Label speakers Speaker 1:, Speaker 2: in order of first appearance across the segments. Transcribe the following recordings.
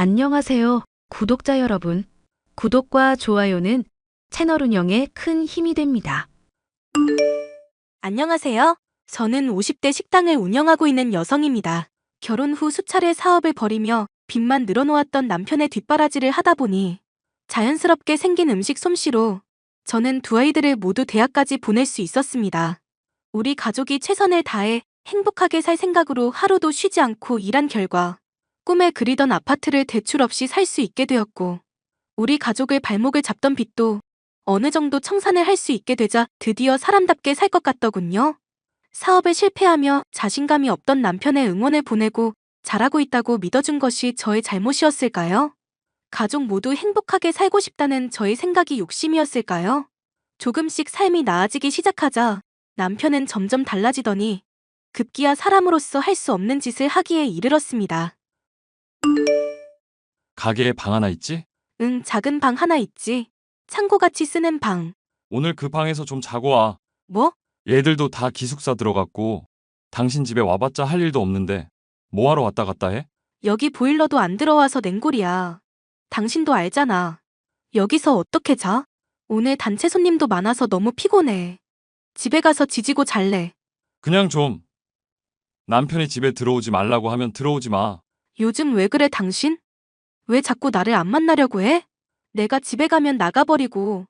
Speaker 1: 안녕하세요, 구독자 여러분. 구독과 좋아요는 채널 운영에 큰 힘이 됩니다.
Speaker 2: 안녕하세요. 저는 50대 식당을 운영하고 있는 여성입니다. 결혼 후 수차례 사업을 벌이며 빚만 늘어놓았던 남편의 뒷바라지를 하다 보니 자연스럽게 생긴 음식 솜씨로 저는 두 아이들을 모두 대학까지 보낼 수 있었습니다. 우리 가족이 최선을 다해 행복하게 살 생각으로 하루도 쉬지 않고 일한 결과 꿈에 그리던 아파트를 대출 없이 살 수 있게 되었고, 우리 가족을 발목을 잡던 빚도 어느 정도 청산을 할 수 있게 되자 드디어 사람답게 살 것 같더군요. 사업에 실패하며 자신감이 없던 남편의 응원을 보내고 잘하고 있다고 믿어준 것이 저의 잘못이었을까요? 가족 모두 행복하게 살고 싶다는 저의 생각이 욕심이었을까요? 조금씩 삶이 나아지기 시작하자 남편은 점점 달라지더니 급기야 사람으로서 할 수 없는 짓을 하기에 이르렀습니다.
Speaker 3: 가게에 방 하나 있지?
Speaker 2: 응, 작은 방 하나 있지. 창고같이 쓰는 방.
Speaker 3: 오늘 그 방에서 좀 자고 와.
Speaker 2: 뭐?
Speaker 3: 얘들도 다 기숙사 들어갔고 당신 집에 와봤자 할 일도 없는데 뭐하러 왔다 갔다 해?
Speaker 2: 여기 보일러도 안 들어와서 냉골이야. 당신도 알잖아. 여기서 어떻게 자? 오늘 단체 손님도 많아서 너무 피곤해. 집에 가서 지지고 잘래.
Speaker 3: 그냥 좀. 남편이 집에 들어오지 말라고 하면 들어오지 마.
Speaker 2: 요즘 왜 그래 당신? 왜 자꾸 나를 안 만나려고 해? 내가 집에 가면 나가버리고.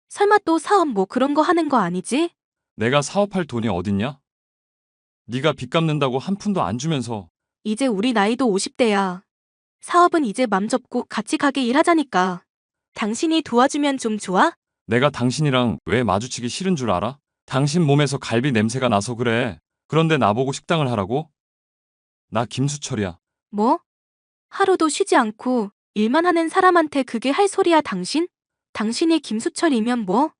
Speaker 2: 설마 또 사업 뭐 그런 거 하는 거 아니지?
Speaker 3: 내가 사업할 돈이 어딨냐? 네가 빚 갚는다고 한 푼도 안 주면서.
Speaker 2: 이제 우리 나이도 50대야. 사업은 이제 맘 접고 같이 가게 일하자니까. 당신이 도와주면 좀 좋아?
Speaker 3: 내가 당신이랑 왜 마주치기 싫은 줄 알아? 당신 몸에서 갈비 냄새가 나서 그래. 그런데 나보고 식당을 하라고? 나 김수철이야.
Speaker 2: 뭐? 하루도 쉬지 않고 일만 하는 사람한테 그게 할 소리야 당신? 당신이 김수철이면 뭐?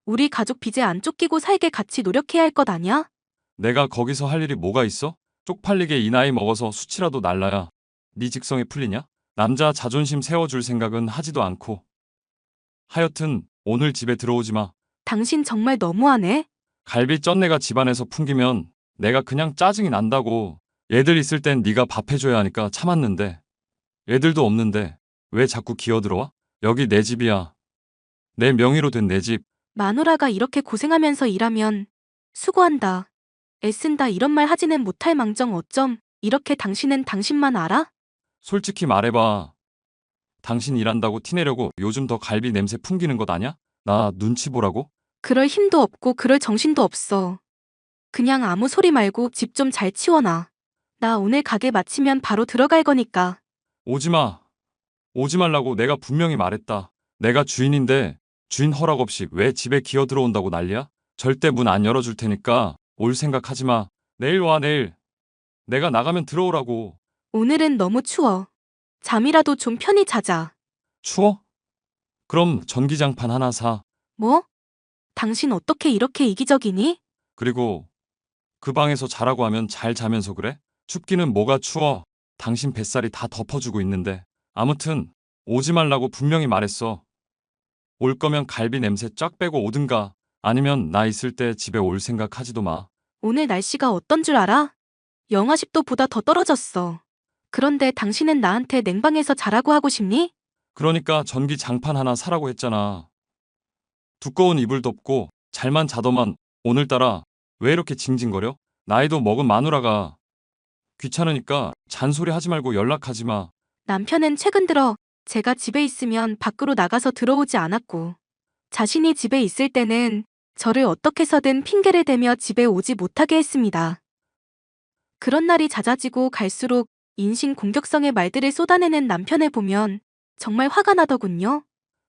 Speaker 2: 우리 가족 빚에 안 쫓기고 살게 같이 노력해야 할 것 아냐?
Speaker 3: 내가 거기서 할 일이 뭐가 있어? 쪽팔리게 이 나이 먹어서 수치라도 날라야 네 직성이 풀리냐? 남자 자존심 세워줄 생각은 하지도 않고. 하여튼 오늘 집에 들어오지 마.
Speaker 2: 당신 정말 너무하네.
Speaker 3: 갈비 쩐내가 집안에서 풍기면 내가 그냥 짜증이 난다고. 얘들 있을 땐 네가 밥 해줘야 하니까 참았는데 얘들도 없는데 왜 자꾸 기어들어와? 여기 내 집이야. 내 명의로 된 내 집.
Speaker 2: 마누라가 이렇게 고생하면서 일하면 수고한다, 애쓴다 이런 말 하지는 못할 망정 어쩜 이렇게 당신은 당신만 알아?
Speaker 3: 솔직히 말해봐. 당신 일한다고 티내려고 요즘 더 갈비 냄새 풍기는 것 아냐? 나 눈치 보라고?
Speaker 2: 그럴 힘도 없고 그럴 정신도 없어. 그냥 아무 소리 말고 집 좀 잘 치워놔. 나 오늘 가게 마치면 바로 들어갈 거니까.
Speaker 3: 오지 마. 오지 말라고 내가 분명히 말했다. 내가 주인인데 주인 허락 없이 왜 집에 기어 들어온다고 난리야? 절대 문 안 열어줄 테니까 올 생각하지 마. 내일 와, 내일. 내가 나가면 들어오라고.
Speaker 2: 오늘은 너무 추워. 잠이라도 좀 편히 자자.
Speaker 3: 추워? 그럼 전기장판 하나 사.
Speaker 2: 뭐? 당신 어떻게 이렇게 이기적이니?
Speaker 3: 그리고 그 방에서 자라고 하면 잘 자면서 그래? 춥기는 뭐가 추워. 당신 뱃살이 다 덮어주고 있는데. 아무튼 오지 말라고 분명히 말했어. 올 거면 갈비 냄새 쫙 빼고 오든가 아니면 나 있을 때 집에 올 생각 하지도 마.
Speaker 2: 오늘 날씨가 어떤 줄 알아? 영하 10도보다 더 떨어졌어. 그런데 당신은 나한테 냉방에서 자라고 하고 싶니?
Speaker 3: 그러니까 전기 장판 하나 사라고 했잖아. 두꺼운 이불 덮고 잘만 자더만 오늘따라 왜 이렇게 징징거려? 나이도 먹은 마누라가 귀찮으니까 잔소리 하지 말고 연락하지 마.
Speaker 2: 남편은 최근 들어 제가 집에 있으면 밖으로 나가서 들어오지 않았고, 자신이 집에 있을 때는 저를 어떻게 해서든 핑계를 대며 집에 오지 못하게 했습니다. 그런 날이 잦아지고 갈수록 인신 공격성의 말들을 쏟아내는 남편을 보면 정말 화가 나더군요.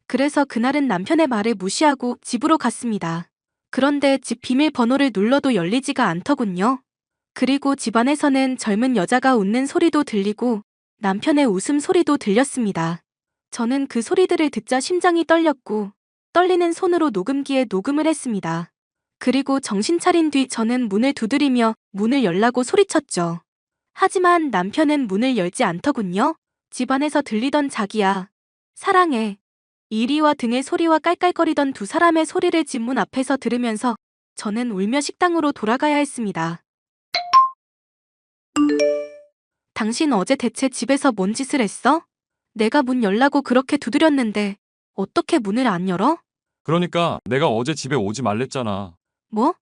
Speaker 2: 그래서 그날은 남편의 말을 무시하고 집으로 갔습니다. 그런데 집 비밀번호를 눌러도 열리지가 않더군요. 그리고 집안에서는 젊은 여자가 웃는 소리도 들리고 남편의 웃음 소리도 들렸습니다. 저는 그 소리들을 듣자 심장이 떨렸고 떨리는 손으로 녹음기에 녹음을 했습니다. 그리고 정신 차린 뒤 저는 문을 두드리며 문을 열라고 소리쳤죠. 하지만 남편은 문을 열지 않더군요. 집안에서 들리던 자기야, 사랑해, 이리와 등의 소리와 깔깔거리던 두 사람의 소리를 집 문 앞에서 들으면서 저는 울며 식당으로 돌아가야 했습니다. 당신 어제 대체 집에서 뭔 짓을 했어? 내가 문 열라고 그렇게 두드렸는데 어떻게 문을 안 열어?
Speaker 3: 그러니까 내가 어제 집에 오지 말랬잖아.
Speaker 2: 뭐?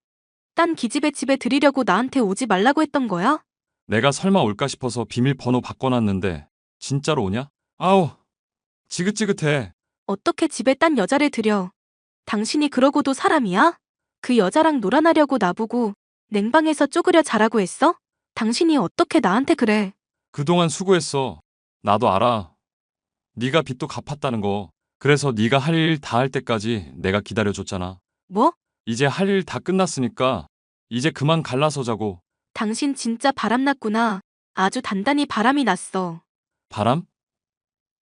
Speaker 2: 딴 기집애 집에 들이려고 나한테 오지 말라고 했던 거야?
Speaker 3: 내가 설마 올까 싶어서 비밀번호 바꿔놨는데 진짜로 오냐? 아우, 지긋지긋해.
Speaker 2: 어떻게 집에 딴 여자를 들여? 당신이 그러고도 사람이야? 그 여자랑 놀아나려고 나보고 냉방에서 쪼그려 자라고 했어? 당신이 어떻게 나한테 그래?
Speaker 3: 그동안 수고했어. 나도 알아. 네가 빚도 갚았다는 거. 그래서 네가 할 일 다 할 때까지 내가 기다려줬잖아.
Speaker 2: 뭐?
Speaker 3: 이제 할 일 다 끝났으니까 이제 그만 갈라서 자고.
Speaker 2: 당신 진짜 바람났구나. 아주 단단히 바람이 났어.
Speaker 3: 바람?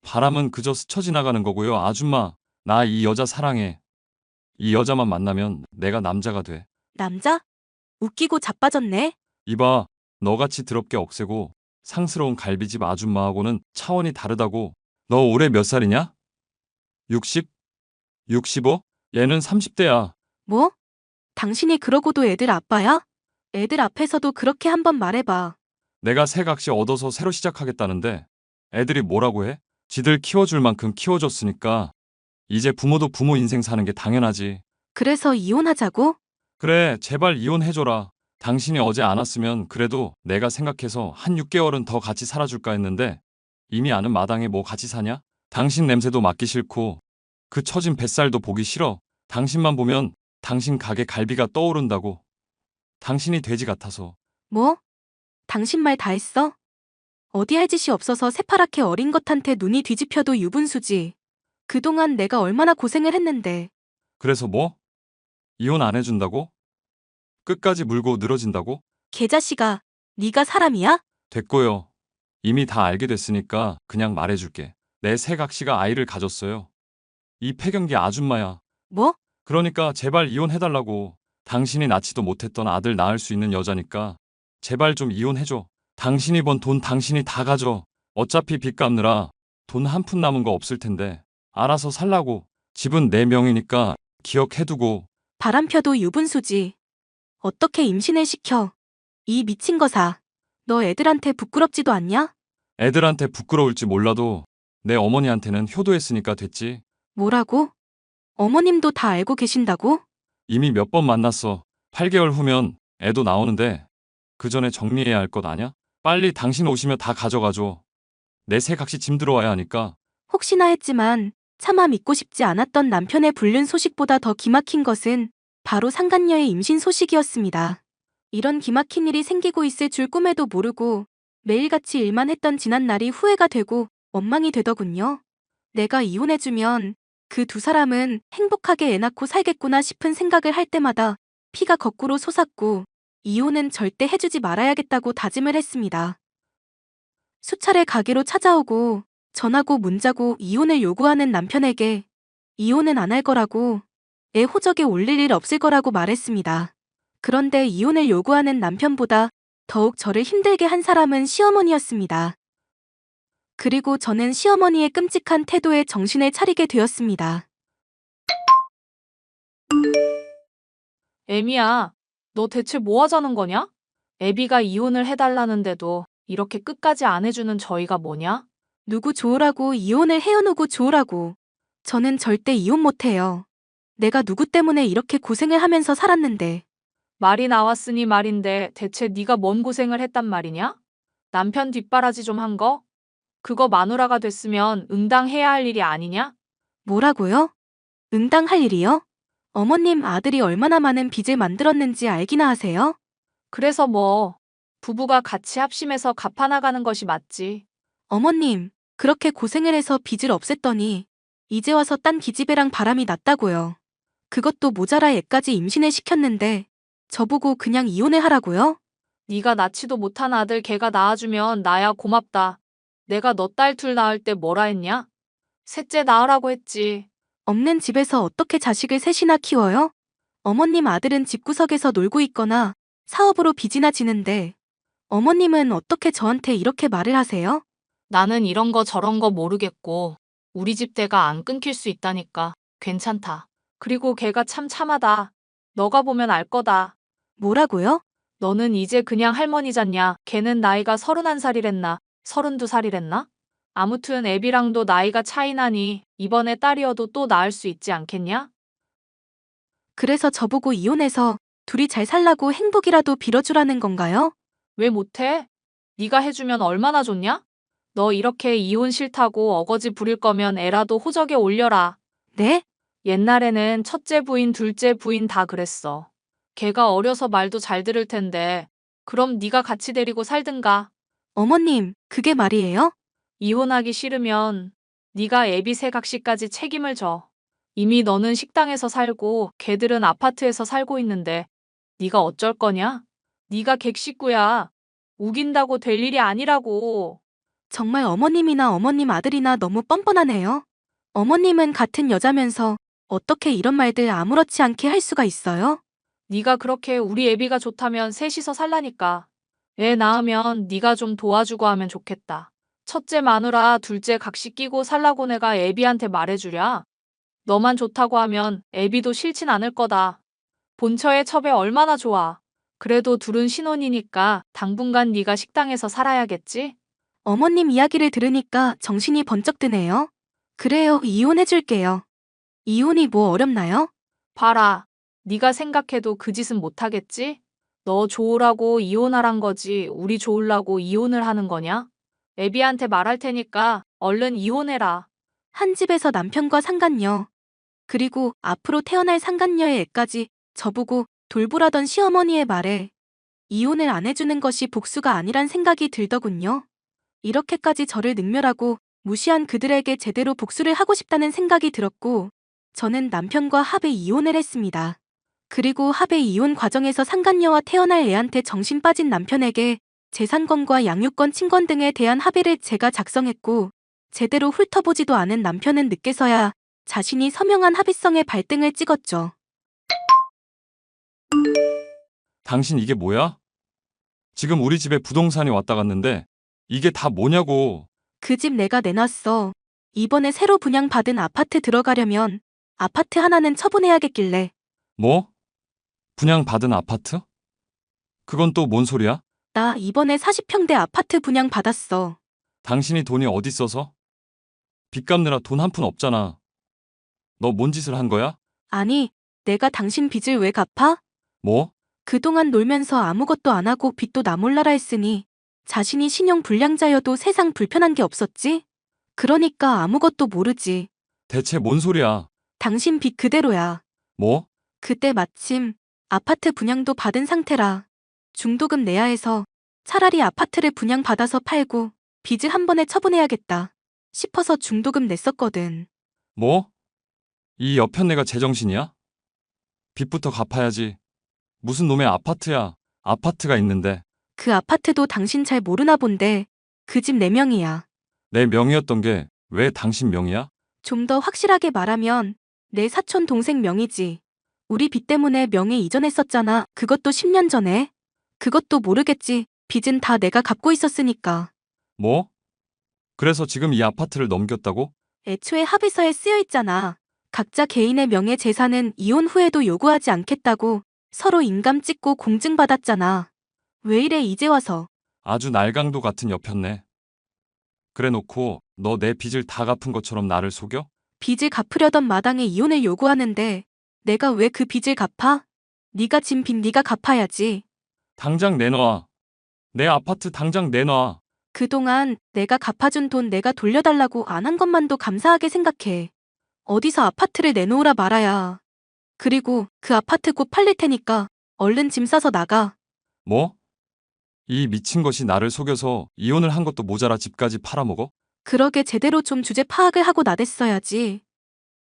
Speaker 3: 바람은 그저 스쳐 지나가는 거고요. 아줌마, 나 이 여자 사랑해. 이 여자만 만나면 내가 남자가 돼.
Speaker 2: 남자? 웃기고 자빠졌네.
Speaker 3: 이봐, 너같이 더럽게 억세고 상스러운 갈비집 아줌마하고는 차원이 다르다고. 너 올해 몇 살이냐? 60? 65? 얘는 30대야.
Speaker 2: 뭐? 당신이 그러고도 애들 아빠야? 애들 앞에서도 그렇게 한번 말해봐.
Speaker 3: 내가 새 각시 얻어서 새로 시작하겠다는데 애들이 뭐라고 해? 지들 키워줄 만큼 키워줬으니까 이제 부모도 부모 인생 사는 게 당연하지.
Speaker 2: 그래서 이혼하자고?
Speaker 3: 그래, 제발 이혼해줘라. 당신이 어제 안 왔으면 그래도 내가 생각해서 한 6개월은 더 같이 살아줄까 했는데 이미 아는 마당에 뭐 같이 사냐? 당신 냄새도 맡기 싫고 그 처진 뱃살도 보기 싫어. 당신만 보면 당신 가게 갈비가 떠오른다고. 당신이 돼지 같아서.
Speaker 2: 뭐? 당신 말 다 했어? 어디 할 짓이 없어서 새파랗게 어린 것한테 눈이 뒤집혀도 유분수지. 그동안 내가 얼마나 고생을 했는데.
Speaker 3: 그래서 뭐? 이혼 안 해준다고? 끝까지 물고 늘어진다고?
Speaker 2: 개자식아, 네가 사람이야?
Speaker 3: 됐고요. 이미 다 알게 됐으니까 그냥 말해줄게. 내 새각시가 아이를 가졌어요. 이 폐경기 아줌마야.
Speaker 2: 뭐?
Speaker 3: 그러니까 제발 이혼해달라고. 당신이 낳지도 못했던 아들 낳을 수 있는 여자니까 제발 좀 이혼해줘. 당신이 번 돈 당신이 다 가져. 어차피 빚 갚느라 돈 한 푼 남은 거 없을 텐데 알아서 살라고. 집은 내 명이니까 기억해두고.
Speaker 2: 바람 펴도 유분수지. 어떻게 임신을 시켜? 이 미친 거사. 너 애들한테 부끄럽지도 않냐?
Speaker 3: 애들한테 부끄러울지 몰라도 내 어머니한테는 효도했으니까 됐지.
Speaker 2: 뭐라고? 어머님도 다 알고 계신다고?
Speaker 3: 이미 몇 번 만났어. 8개월 후면 애도 나오는데 그 전에 정리해야 할 것 아냐? 빨리 당신 오시면 다 가져가줘. 내 새각시 짐 들어와야 하니까.
Speaker 2: 혹시나 했지만 차마 믿고 싶지 않았던 남편의 불륜 소식보다 더 기막힌 것은 바로 상간녀의 임신 소식이었습니다. 이런 기막힌 일이 생기고 있을 줄 꿈에도 모르고 매일같이 일만 했던 지난 날이 후회가 되고 원망이 되더군요. 내가 이혼해주면 그 두 사람은 행복하게 애 낳고 살겠구나 싶은 생각을 할 때마다 피가 거꾸로 솟았고 이혼은 절대 해주지 말아야겠다고 다짐을 했습니다. 수차례 가게로 찾아오고 전하고 문자고 이혼을 요구하는 남편에게 이혼은 안 할 거라고, 애 호적에 올릴 일 없을 거라고 말했습니다. 그런데 이혼을 요구하는 남편보다 더욱 저를 힘들게 한 사람은 시어머니였습니다. 그리고 저는 시어머니의 끔찍한 태도에 정신을 차리게 되었습니다.
Speaker 4: 애미야, 너 대체 뭐 하자는 거냐? 애비가 이혼을 해달라는데도 이렇게 끝까지 안 해주는 저희가 뭐냐?
Speaker 2: 누구 좋으라고 이혼을 헤어놓고 좋으라고. 저는 절대 이혼 못해요. 내가 누구 때문에 이렇게 고생을 하면서 살았는데.
Speaker 4: 말이 나왔으니 말인데 대체 네가 뭔 고생을 했단 말이냐? 남편 뒷바라지 좀 한 거? 그거 마누라가 됐으면 응당해야 할 일이 아니냐?
Speaker 2: 뭐라고요? 응당할 일이요? 어머님 아들이 얼마나 많은 빚을 만들었는지 알기나 하세요?
Speaker 4: 그래서 뭐, 부부가 같이 합심해서 갚아나가는 것이 맞지.
Speaker 2: 어머님, 그렇게 고생을 해서 빚을 없앴더니 이제 와서 딴 기집애랑 바람이 났다고요. 그것도 모자라 애까지 임신을 시켰는데 저보고 그냥 이혼을 하라고요?
Speaker 4: 네가 낳지도 못한 아들 걔가 낳아주면 나야 고맙다. 내가 너 딸 둘 낳을 때 뭐라 했냐? 셋째 낳으라고 했지.
Speaker 2: 없는 집에서 어떻게 자식을 셋이나 키워요? 어머님 아들은 집구석에서 놀고 있거나 사업으로 빚이나 지는데 어머님은 어떻게 저한테 이렇게 말을 하세요?
Speaker 4: 나는 이런 거 저런 거 모르겠고 우리 집 대가 안 끊길 수 있다니까. 괜찮다. 그리고 걔가 참 참하다. 너가 보면 알 거다.
Speaker 2: 뭐라고요?
Speaker 4: 너는 이제 그냥 할머니잖냐. 걔는 나이가 31살이랬나 32살이랬나? 아무튼 애비랑도 나이가 차이 나니 이번에 딸이어도 또 낳을 수 있지 않겠냐?
Speaker 2: 그래서 저보고 이혼해서 둘이 잘 살라고 행복이라도 빌어주라는 건가요?
Speaker 4: 왜 못해? 네가 해주면 얼마나 좋냐? 너 이렇게 이혼 싫다고 어거지 부릴 거면 애라도 호적에 올려라.
Speaker 2: 네?
Speaker 4: 옛날에는 첫째 부인, 둘째 부인 다 그랬어. 걔가 어려서 말도 잘 들을 텐데 그럼 네가 같이 데리고 살든가.
Speaker 2: 어머님, 그게 말이에요?
Speaker 4: 이혼하기 싫으면 네가 애비 새각시까지 책임을 져. 이미 너는 식당에서 살고 걔들은 아파트에서 살고 있는데 네가 어쩔 거냐? 네가 객식구야. 우긴다고 될 일이 아니라고.
Speaker 2: 정말 어머님이나 어머님 아들이나 너무 뻔뻔하네요. 어머님은 같은 여자면서 어떻게 이런 말들 아무렇지 않게 할 수가 있어요?
Speaker 4: 네가 그렇게 우리 애비가 좋다면 셋이서 살라니까. 애 낳으면 네가 좀 도와주고 하면 좋겠다. 첫째 마누라, 둘째 각시 끼고 살라고 내가 애비한테 말해주랴. 너만 좋다고 하면 애비도 싫진 않을 거다. 본처의 첩에 얼마나 좋아. 그래도 둘은 신혼이니까 당분간 네가 식당에서 살아야겠지?
Speaker 2: 어머님 이야기를 들으니까 정신이 번쩍 드네요. 그래요, 이혼해줄게요. 이혼이 뭐 어렵나요?
Speaker 4: 봐라. 네가 생각해도 그 짓은 못하겠지? 너 좋으라고 이혼하란 거지 우리 좋으려고 이혼을 하는 거냐? 애비한테 말할 테니까 얼른 이혼해라.
Speaker 2: 한 집에서 남편과 상간녀, 그리고 앞으로 태어날 상간녀의 애까지 저보고 돌보라던 시어머니의 말에 이혼을 안 해주는 것이 복수가 아니란 생각이 들더군요. 이렇게까지 저를 능멸하고 무시한 그들에게 제대로 복수를 하고 싶다는 생각이 들었고, 저는 남편과 합의 이혼을 했습니다. 그리고 합의 이혼 과정에서 상간녀와 태어날 애한테 정신 빠진 남편에게 재산권과 양육권, 친권 등에 대한 합의를 제가 작성했고, 제대로 훑어보지도 않은 남편은 늦게서야 자신이 서명한 합의성에 발등을 찍었죠.
Speaker 3: 당신 이게 뭐야? 지금 우리 집에 부동산이 왔다 갔는데 이게 다 뭐냐고.
Speaker 2: 그 집 내가 내놨어. 이번에 새로 분양받은 아파트 들어가려면 아파트 하나는 처분해야겠길래.
Speaker 3: 뭐? 분양받은 아파트? 그건 또 뭔 소리야?
Speaker 2: 나 이번에 40평대 아파트 분양받았어.
Speaker 3: 당신이 돈이 어디 있어서? 빚 갚느라 돈 한 푼 없잖아. 너 뭔 짓을 한 거야?
Speaker 2: 아니, 내가 당신 빚을 왜 갚아?
Speaker 3: 뭐?
Speaker 2: 그동안 놀면서 아무것도 안 하고 빚도 나 몰라라 했으니 자신이 신용 불량자여도 세상 불편한 게 없었지? 그러니까 아무것도 모르지.
Speaker 3: 대체 뭔 소리야?
Speaker 2: 당신 빚 그대로야.
Speaker 3: 뭐?
Speaker 2: 그때 마침 아파트 분양도 받은 상태라 중도금 내야 해서 차라리 아파트를 분양받아서 팔고 빚을 한 번에 처분해야겠다 싶어서 중도금 냈었거든.
Speaker 3: 뭐? 이 여편네가 제정신이야? 빚부터 갚아야지. 무슨 놈의 아파트야. 아파트가 있는데.
Speaker 2: 그 아파트도 당신 잘 모르나 본데 그 집 내 명이야.
Speaker 3: 내 명의였던 게 왜 당신 명의야?
Speaker 2: 좀 더 확실하게 말하면 내 사촌 동생 명이지. 우리 빚 때문에 명의 이전했었잖아. 그것도 10년 전에. 그것도 모르겠지. 빚은 다 내가 갚고 있었으니까.
Speaker 3: 뭐? 그래서 지금 이 아파트를 넘겼다고?
Speaker 2: 애초에 합의서에 쓰여 있잖아. 각자 개인의 명예 재산은 이혼 후에도 요구하지 않겠다고 서로 인감 찍고 공증받았잖아. 왜 이래 이제 와서.
Speaker 3: 아주 날강도 같은 여편네. 그래 놓고 너 내 빚을 다 갚은 것처럼 나를 속여?
Speaker 2: 빚을 갚으려던 마당에 이혼을 요구하는데 내가 왜 그 빚을 갚아? 네가 진 빚 네가 갚아야지.
Speaker 3: 당장 내놔. 내 아파트 당장 내놔.
Speaker 2: 그동안 내가 갚아준 돈 내가 돌려달라고 안 한 것만도 감사하게 생각해. 어디서 아파트를 내놓으라 말아야. 그리고 그 아파트 곧 팔릴 테니까 얼른 짐 싸서 나가.
Speaker 3: 뭐? 이 미친 것이 나를 속여서 이혼을 한 것도 모자라 집까지 팔아먹어?
Speaker 2: 그러게 제대로 좀 주제 파악을 하고 나댔어야지.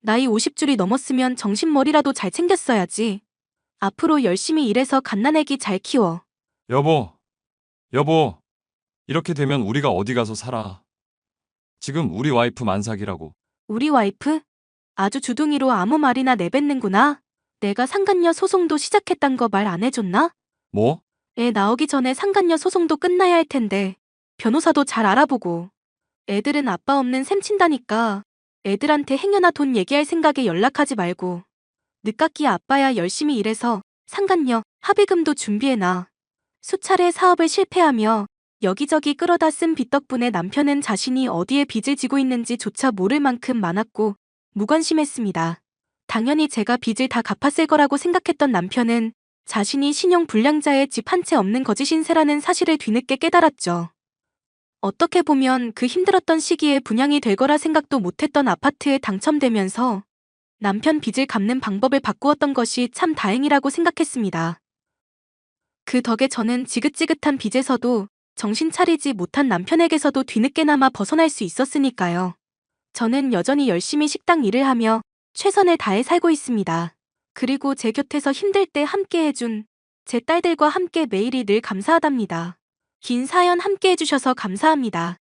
Speaker 2: 나이 50줄이 넘었으면 정신머리라도 잘 챙겼어야지. 앞으로 열심히 일해서 갓난애기 잘 키워.
Speaker 3: 여보, 여보, 이렇게 되면 우리가 어디 가서 살아. 지금 우리 와이프 만삭이라고.
Speaker 2: 우리 와이프? 아주 주둥이로 아무 말이나 내뱉는구나. 내가 상간녀 소송도 시작했단 거 말 안 해줬나?
Speaker 3: 뭐?
Speaker 2: 애 나오기 전에 상간녀 소송도 끝나야 할 텐데 변호사도 잘 알아보고. 애들은 아빠 없는 셈 친다니까 애들한테 행여나 돈 얘기할 생각에 연락하지 말고. 늦깎이 아빠야 열심히 일해서 상간녀 합의금도 준비해놔. 수차례 사업을 실패하며 여기저기 끌어다 쓴 빚 덕분에 남편은 자신이 어디에 빚을 지고 있는지조차 모를 만큼 많았고 무관심했습니다. 당연히 제가 빚을 다 갚았을 거라고 생각했던 남편은 자신이 신용 불량자의 집 한 채 없는 거지 신세라는 사실을 뒤늦게 깨달았죠. 어떻게 보면 그 힘들었던 시기에 분양이 될 거라 생각도 못했던 아파트에 당첨되면서 남편 빚을 갚는 방법을 바꾸었던 것이 참 다행이라고 생각했습니다. 그 덕에 저는 지긋지긋한 빚에서도 정신 차리지 못한 남편에게서도 뒤늦게나마 벗어날 수 있었으니까요. 저는 여전히 열심히 식당 일을 하며 최선을 다해 살고 있습니다. 그리고 제 곁에서 힘들 때 함께 해준 제 딸들과 함께 매일이 늘 감사하답니다. 긴 사연 함께 해주셔서 감사합니다.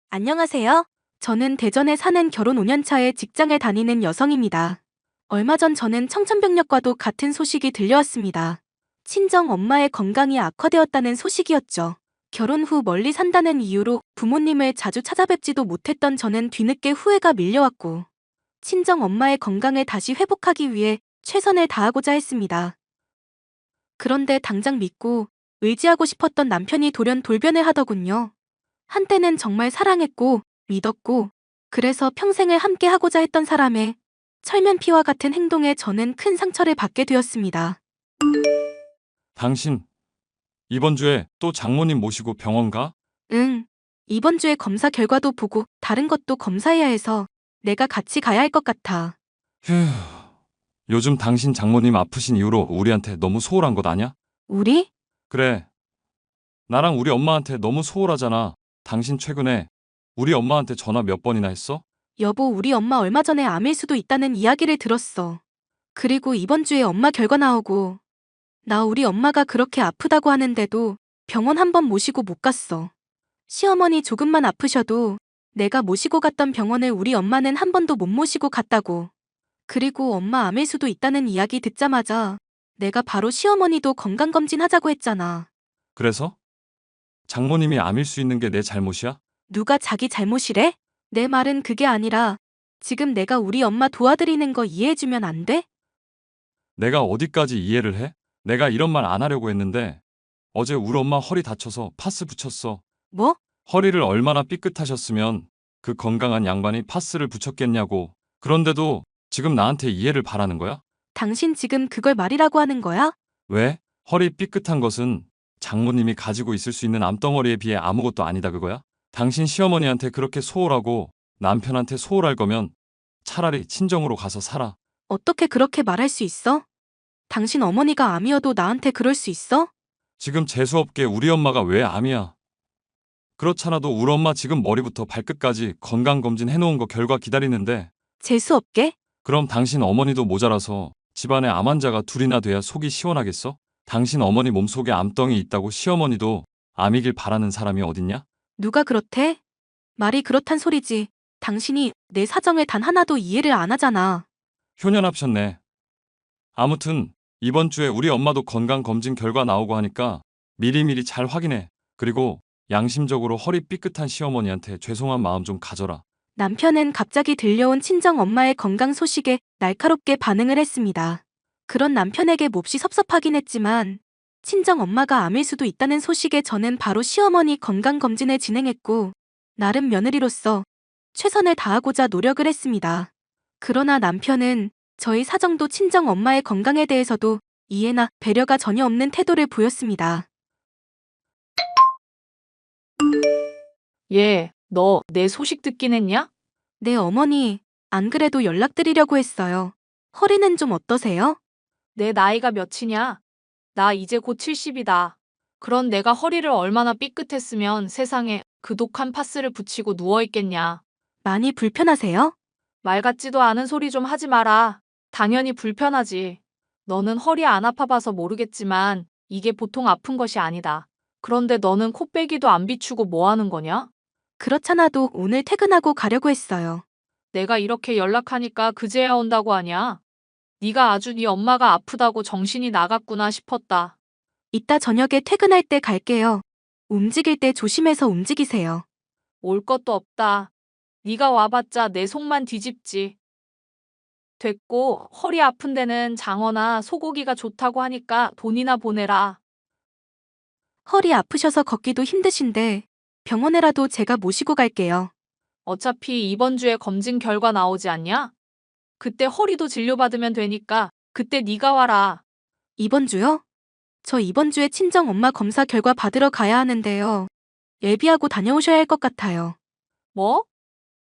Speaker 2: 안녕하세요. 저는 대전에 사는 결혼 5년차에 직장에 다니는 여성입니다. 얼마 전 저는 청천벽력과도 같은 소식이 들려왔습니다. 친정 엄마의 건강이 악화되었다는 소식이었죠. 결혼 후 멀리 산다는 이유로 부모님을 자주 찾아뵙지도 못했던 저는 뒤늦게 후회가 밀려왔고 친정 엄마의 건강을 다시 회복하기 위해 최선을 다하고자 했습니다. 그런데 당장 믿고 의지하고 싶었던 남편이 돌연 돌변을 하더군요. 한때는 정말 사랑했고 믿었고 그래서 평생을 함께 하고자 했던 사람의 철면피와 같은 행동에 저는 큰 상처를 받게 되었습니다.
Speaker 3: 당신, 이번 주에 또 장모님 모시고 병원 가?
Speaker 2: 응. 이번 주에 검사 결과도 보고 다른 것도 검사해야 해서 내가 같이 가야 할 것 같아.
Speaker 3: 휴, 요즘 당신 장모님 아프신 이후로 우리한테 너무 소홀한 것 아냐?
Speaker 2: 우리?
Speaker 3: 그래, 나랑 우리 엄마한테 너무 소홀하잖아. 당신 최근에 우리 엄마한테 전화 몇 번이나 했어?
Speaker 2: 여보, 우리 엄마 얼마 전에 암일 수도 있다는 이야기를 들었어. 그리고 이번 주에 엄마 결과 나오고 나 우리 엄마가 그렇게 아프다고 하는데도 병원 한 번 모시고 못 갔어. 시어머니 조금만 아프셔도 내가 모시고 갔던 병원을 우리 엄마는 한 번도 못 모시고 갔다고. 그리고 엄마 암일 수도 있다는 이야기 듣자마자 내가 바로 시어머니도 건강검진 하자고 했잖아.
Speaker 3: 그래서? 장모님이 암일 수 있는 게 내 잘못이야?
Speaker 2: 누가 자기 잘못이래? 내 말은 그게 아니라 지금 내가 우리 엄마 도와드리는 거 이해해주면 안 돼?
Speaker 3: 내가 어디까지 이해를 해? 내가 이런 말 안 하려고 했는데 어제 우리 엄마 허리 다쳐서 파스 붙였어.
Speaker 2: 뭐?
Speaker 3: 허리를 얼마나 삐끗하셨으면 그 건강한 양반이 파스를 붙였겠냐고. 그런데도 지금 나한테 이해를 바라는 거야?
Speaker 2: 당신 지금 그걸 말이라고 하는 거야?
Speaker 3: 왜? 허리 삐끗한 것은 장모님이 가지고 있을 수 있는 암덩어리에 비해 아무것도 아니다 그거야? 당신 시어머니한테 그렇게 소홀하고 남편한테 소홀할 거면 차라리 친정으로 가서 살아.
Speaker 2: 어떻게 그렇게 말할 수 있어? 당신 어머니가 암이어도 나한테 그럴 수 있어?
Speaker 3: 지금 재수없게 우리 엄마가 왜 암이야? 그렇잖아도 우리 엄마 지금 머리부터 발끝까지 건강검진 해놓은 거 결과 기다리는데
Speaker 2: 재수없게?
Speaker 3: 그럼 당신 어머니도 모자라서 집안에 암 환자가 둘이나 돼야 속이 시원하겠어? 당신 어머니 몸속에 암덩이 있다고 시어머니도 암이길 바라는 사람이 어딨냐?
Speaker 2: 누가 그렇대? 말이 그렇단 소리지. 당신이 내 사정을 단 하나도 이해를 안 하잖아.
Speaker 3: 효년합셨네. 아무튼 이번 주에 우리 엄마도 건강검진 결과 나오고 하니까 미리미리 잘 확인해. 그리고 양심적으로 허리 삐끗한 시어머니한테 죄송한 마음 좀 가져라.
Speaker 2: 남편은 갑자기 들려온 친정 엄마의 건강 소식에 날카롭게 반응을 했습니다. 그런 남편에게 몹시 섭섭하긴 했지만 친정 엄마가 암일 수도 있다는 소식에 저는 바로 시어머니 건강검진을 진행했고 나름 며느리로서 최선을 다하고자 노력을 했습니다. 그러나 남편은 저희 사정도 친정 엄마의 건강에 대해서도 이해나 배려가 전혀 없는 태도를 보였습니다.
Speaker 4: 얘, 너 내 소식 듣긴 했냐?
Speaker 2: 네, 어머니, 안 그래도 연락드리려고 했어요. 허리는 좀 어떠세요?
Speaker 4: 내 나이가 몇이냐? 나 이제 곧 70이다. 그런 내가 허리를 얼마나 삐끗했으면 세상에 그 독한 파스를 붙이고 누워있겠냐.
Speaker 2: 많이 불편하세요?
Speaker 4: 말 같지도 않은 소리 좀 하지 마라. 당연히 불편하지. 너는 허리 안 아파봐서 모르겠지만 이게 보통 아픈 것이 아니다. 그런데 너는 코빼기도 안 비추고 뭐 하는 거냐?
Speaker 2: 그렇잖아도 오늘 퇴근하고 가려고 했어요.
Speaker 4: 내가 이렇게 연락하니까 그제야 온다고 하냐? 네가 아주 네 엄마가 아프다고 정신이 나갔구나 싶었다.
Speaker 2: 이따 저녁에 퇴근할 때 갈게요. 움직일 때 조심해서 움직이세요.
Speaker 4: 올 것도 없다. 네가 와봤자 내 속만 뒤집지. 됐고 허리 아픈 데는 장어나 소고기가 좋다고 하니까 돈이나 보내라.
Speaker 2: 허리 아프셔서 걷기도 힘드신데 병원에라도 제가 모시고 갈게요.
Speaker 4: 어차피 이번 주에 검진 결과 나오지 않냐? 그때 허리도 진료받으면 되니까 그때 네가 와라.
Speaker 2: 이번 주요? 저 이번 주에 친정 엄마 검사 결과 받으러 가야 하는데요. 예비하고 다녀오셔야 할 것 같아요.
Speaker 4: 뭐?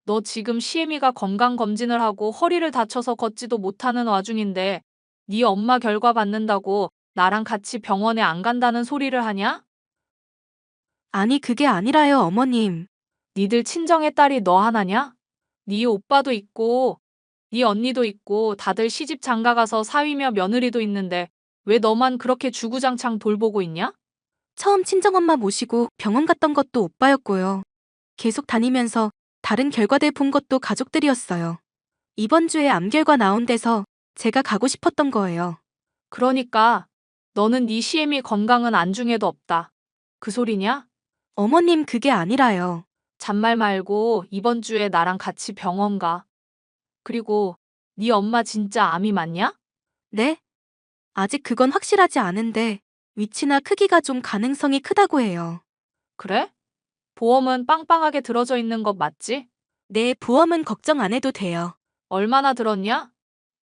Speaker 4: 너 지금 시애미가 건강검진을 하고 허리를 다쳐서 걷지도 못하는 와중인데 네 엄마 결과 받는다고 나랑 같이 병원에 안 간다는 소리를 하냐?
Speaker 2: 아니, 그게 아니라요, 어머님.
Speaker 4: 니들 친정의 딸이 너 하나냐? 네 오빠도 있고 네 언니도 있고 다들 시집 장가가서 사위며 며느리도 있는데 왜 너만 그렇게 주구장창 돌보고 있냐?
Speaker 2: 처음 친정엄마 모시고 병원 갔던 것도 오빠였고요. 계속 다니면서 다른 결과들 본 것도 가족들이었어요. 이번 주에 암 결과 나온 데서 제가 가고 싶었던 거예요.
Speaker 4: 그러니까 너는 네 시애미 건강은 안중에도 없다. 그 소리냐?
Speaker 2: 어머님, 그게 아니라요.
Speaker 4: 잔말 말고 이번 주에 나랑 같이 병원 가. 그리고 네 엄마 진짜 암이 맞냐?
Speaker 2: 네? 아직 그건 확실하지 않은데 위치나 크기가 좀 가능성이 크다고 해요.
Speaker 4: 그래? 보험은 빵빵하게 들어져 있는 것 맞지?
Speaker 2: 네, 보험은 걱정 안 해도 돼요.
Speaker 4: 얼마나 들었냐?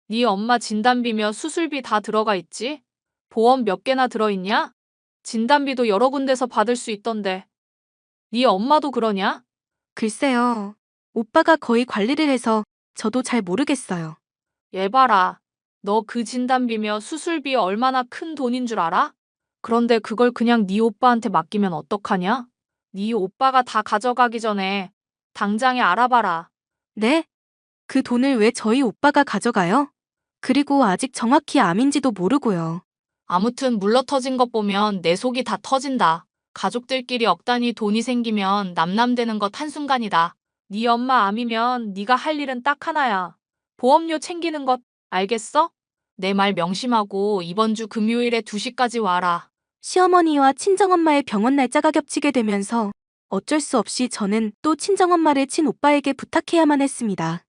Speaker 4: 네 엄마 진단비며 수술비 다 들어가 있지? 보험 몇 개나 들어있냐? 진단비도 여러 군데서 받을 수 있던데. 네 엄마도 그러냐?
Speaker 2: 글쎄요. 오빠가 거의 관리를 해서 저도 잘 모르겠어요.
Speaker 4: 얘 봐라. 너 그 진단비며 수술비 얼마나 큰 돈인 줄 알아? 그런데 그걸 그냥 네 오빠한테 맡기면 어떡하냐? 네 오빠가 다 가져가기 전에 당장에 알아봐라.
Speaker 2: 네? 그 돈을 왜 저희 오빠가 가져가요? 그리고 아직 정확히 암인지도 모르고요.
Speaker 4: 아무튼 물러터진 것 보면 내 속이 다 터진다. 가족들끼리 억단이 돈이 생기면 남남되는 것 한순간이다. 네 엄마 암이면 네가 할 일은 딱 하나야. 보험료 챙기는 것, 알겠어? 내 말 명심하고 이번 주 금요일에 2시까지 와라.
Speaker 2: 시어머니와 친정엄마의 병원 날짜가 겹치게 되면서 어쩔 수 없이 저는 또 친정엄마를 친오빠에게 부탁해야만 했습니다.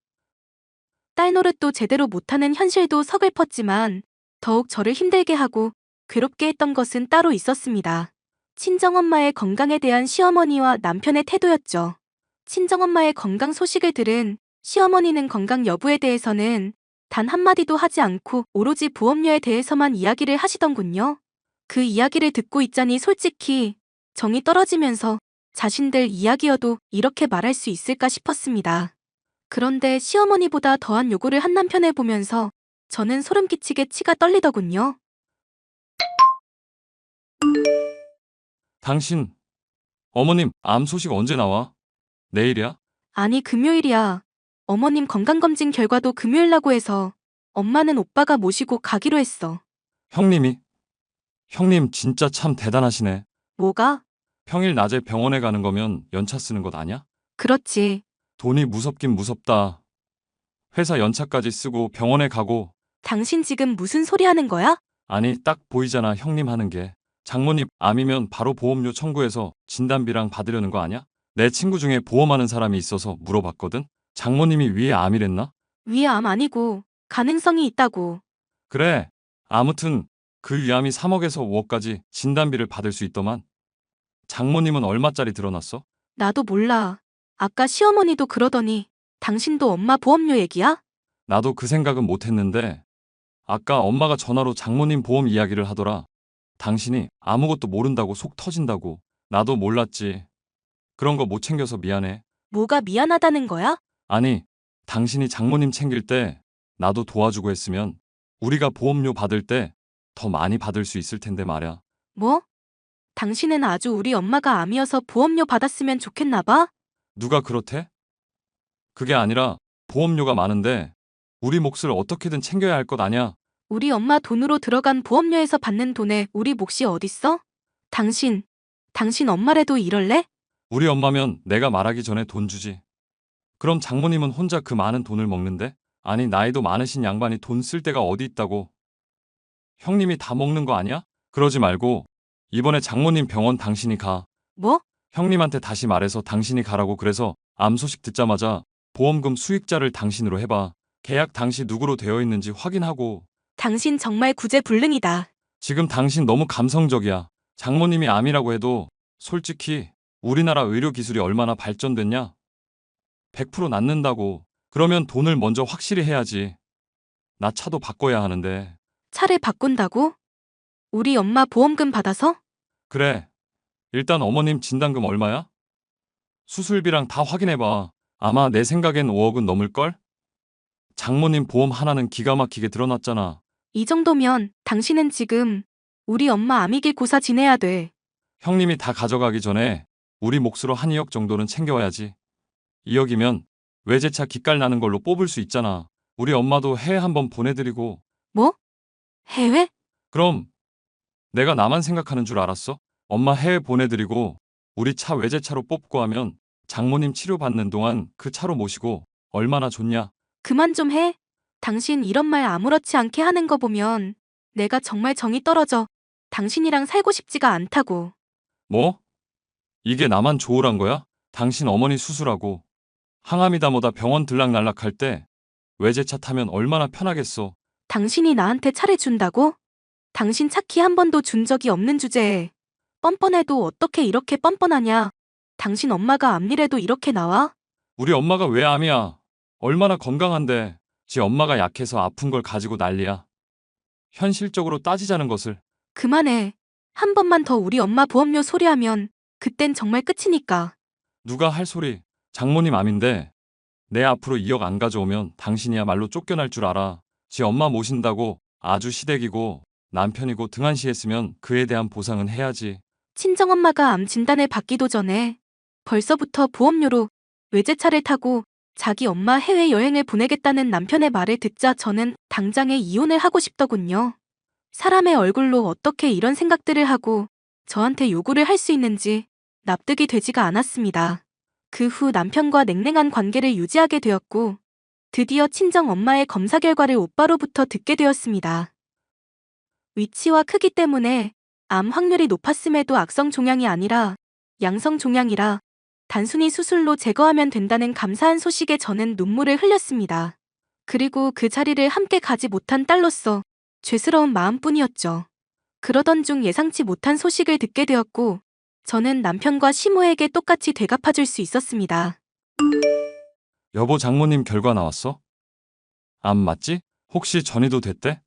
Speaker 2: 딸 노릇도 제대로 못하는 현실도 서글펐지만 더욱 저를 힘들게 하고 괴롭게 했던 것은 따로 있었습니다. 친정엄마의 건강에 대한 시어머니와 남편의 태도였죠. 친정엄마의 건강 소식을 들은 시어머니는 건강 여부에 대해서는 단 한마디도 하지 않고 오로지 보험료에 대해서만 이야기를 하시던군요. 그 이야기를 듣고 있자니 솔직히 정이 떨어지면서 자신들 이야기여도 이렇게 말할 수 있을까 싶었습니다. 그런데 시어머니보다 더한 요구를 한 남편을 보면서 저는 소름 끼치게 치가 떨리더군요.
Speaker 3: 당신, 어머님, 암 소식 언제 나와? 내일이야?
Speaker 2: 아니, 금요일이야. 어머님 건강검진 결과도 금요일라고 해서 엄마는 오빠가 모시고 가기로 했어.
Speaker 3: 형님이? 형님 진짜 참 대단하시네.
Speaker 2: 뭐가?
Speaker 3: 평일 낮에 병원에 가는 거면 연차 쓰는 것 아냐?
Speaker 2: 그렇지.
Speaker 3: 돈이 무섭긴 무섭다. 회사 연차까지 쓰고 병원에 가고.
Speaker 2: 당신 지금 무슨 소리 하는 거야?
Speaker 3: 아니, 딱 보이잖아, 형님 하는 게. 장모님 암이면 바로 보험료 청구해서 진단비랑 받으려는 거 아냐? 내 친구 중에 보험하는 사람이 있어서 물어봤거든? 장모님이 위에 암이랬나?
Speaker 2: 위에 암 아니고 가능성이 있다고.
Speaker 3: 그래. 아무튼 그 위암이 3억에서 5억까지 진단비를 받을 수 있더만. 장모님은 얼마짜리 들어놨어?
Speaker 2: 나도 몰라. 아까 시어머니도 그러더니 당신도 엄마 보험료 얘기야?
Speaker 3: 나도 그 생각은 못했는데 아까 엄마가 전화로 장모님 보험 이야기를 하더라. 당신이 아무것도 모른다고 속 터진다고. 나도 몰랐지. 그런 거 못 챙겨서 미안해.
Speaker 2: 뭐가 미안하다는 거야?
Speaker 3: 아니, 당신이 장모님 챙길 때 나도 도와주고 했으면 우리가 보험료 받을 때 더 많이 받을 수 있을 텐데 말야.
Speaker 2: 뭐? 당신은 아주 우리 엄마가 암이어서 보험료 받았으면 좋겠나 봐?
Speaker 3: 누가 그렇대? 그게 아니라 보험료가 많은데 우리 몫을 어떻게든 챙겨야 할 것 아냐?
Speaker 2: 우리 엄마 돈으로 들어간 보험료에서 받는 돈에 우리 몫이 어딨어? 당신 엄마라도 이럴래?
Speaker 3: 우리 엄마면 내가 말하기 전에 돈 주지. 그럼 장모님은 혼자 그 많은 돈을 먹는데? 아니, 나이도 많으신 양반이 돈 쓸 데가 어디 있다고. 형님이 다 먹는 거 아니야? 그러지 말고 이번에 장모님 병원 당신이 가.
Speaker 2: 뭐?
Speaker 3: 형님한테 다시 말해서 당신이 가라고. 그래서 암 소식 듣자마자 보험금 수익자를 당신으로 해봐. 계약 당시 누구로 되어 있는지 확인하고.
Speaker 2: 당신 정말 구제불능이다.
Speaker 3: 지금 당신 너무 감성적이야. 장모님이 암이라고 해도 솔직히 우리나라 의료 기술이 얼마나 발전됐냐? 100% 낫는다고. 그러면 돈을 먼저 확실히 해야지. 나 차도 바꿔야 하는데.
Speaker 2: 차를 바꾼다고? 우리 엄마 보험금 받아서?
Speaker 3: 그래. 일단 어머님 진단금 얼마야? 수술비랑 다 확인해봐. 아마 내 생각엔 5억은 넘을걸? 장모님 보험 하나는 기가 막히게 들어놨잖아.
Speaker 2: 이 정도면 당신은 지금 우리 엄마 암이길 고사 지내야 돼.
Speaker 3: 형님이 다 가져가기 전에 우리 몫으로 한 2억 정도는 챙겨와야지. 2억이면 외제차 기깔 나는 걸로 뽑을 수 있잖아. 우리 엄마도 해외 한번 보내드리고.
Speaker 2: 뭐? 해외?
Speaker 3: 그럼 내가 나만 생각하는 줄 알았어? 엄마 해외 보내드리고 우리 차 외제차로 뽑고 하면 장모님 치료받는 동안 그 차로 모시고 얼마나 좋냐?
Speaker 2: 그만 좀 해. 당신 이런 말 아무렇지 않게 하는 거 보면 내가 정말 정이 떨어져. 당신이랑 살고 싶지가 않다고.
Speaker 3: 뭐? 이게 나만 좋으란 거야? 당신 어머니 수술하고 항암이다 뭐다 병원 들락날락할 때 외제차 타면 얼마나 편하겠어.
Speaker 2: 당신이 나한테 차를 준다고? 당신 차키 한 번도 준 적이 없는 주제에 뻔뻔해도 어떻게 이렇게 뻔뻔하냐? 당신 엄마가 앞일에도 이렇게 나와?
Speaker 3: 우리 엄마가 왜 암이야? 얼마나 건강한데. 지 엄마가 약해서 아픈 걸 가지고 난리야. 현실적으로 따지자는 것을.
Speaker 2: 그만해. 한 번만 더 우리 엄마 보험료 소리하면 그땐 정말 끝이니까.
Speaker 3: 누가 할 소리. 장모님 암인데 내 앞으로 2억 안 가져오면 당신이야말로 쫓겨날 줄 알아. 지 엄마 모신다고 아주 시댁이고 남편이고 등한시했으면 그에 대한 보상은 해야지.
Speaker 2: 친정엄마가 암 진단을 받기도 전에 벌써부터 보험료로 외제차를 타고 자기 엄마 해외여행을 보내겠다는 남편의 말을 듣자 저는 당장에 이혼을 하고 싶더군요. 사람의 얼굴로 어떻게 이런 생각들을 하고 저한테 요구를 할 수 있는지 납득이 되지가 않았습니다. 그 후 남편과 냉랭한 관계를 유지하게 되었고 드디어 친정엄마의 검사 결과를 오빠로부터 듣게 되었습니다. 위치와 크기 때문에 암 확률이 높았음에도 악성 종양이 아니라 양성 종양이라 단순히 수술로 제거하면 된다는 감사한 소식에 저는 눈물을 흘렸습니다. 그리고 그 자리를 함께 가지 못한 딸로서 죄스러운 마음뿐이었죠. 그러던 중 예상치 못한 소식을 듣게 되었고 저는 남편과 시모에게 똑같이 되갚아줄 수 있었습니다.
Speaker 3: 여보 장모님 결과 나왔어? 암 맞지? 혹시 전이도 됐대?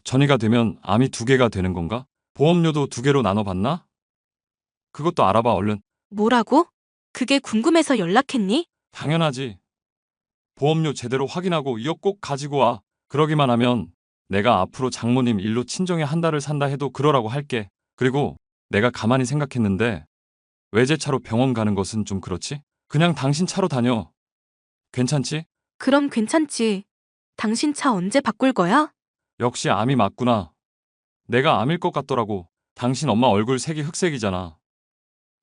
Speaker 3: 전이가 되면 암이 2개가 되는 건가? 보험료도 2개로 나눠받나? 그것도 알아봐 얼른.
Speaker 2: 뭐라고? 그게 궁금해서 연락했니?
Speaker 3: 당연하지. 보험료 제대로 확인하고 2억 꼭 가지고 와. 그러기만 하면 내가 앞으로 장모님 일로 친정에 한 달을 산다 해도 그러라고 할게. 그리고 내가 가만히 생각했는데 외제차로 병원 가는 것은 좀 그렇지? 그냥 당신 차로 다녀. 괜찮지?
Speaker 2: 그럼 괜찮지. 당신 차 언제 바꿀 거야?
Speaker 3: 역시 암이 맞구나. 내가 암일 것 같더라고. 당신 엄마 얼굴 색이 흑색이잖아.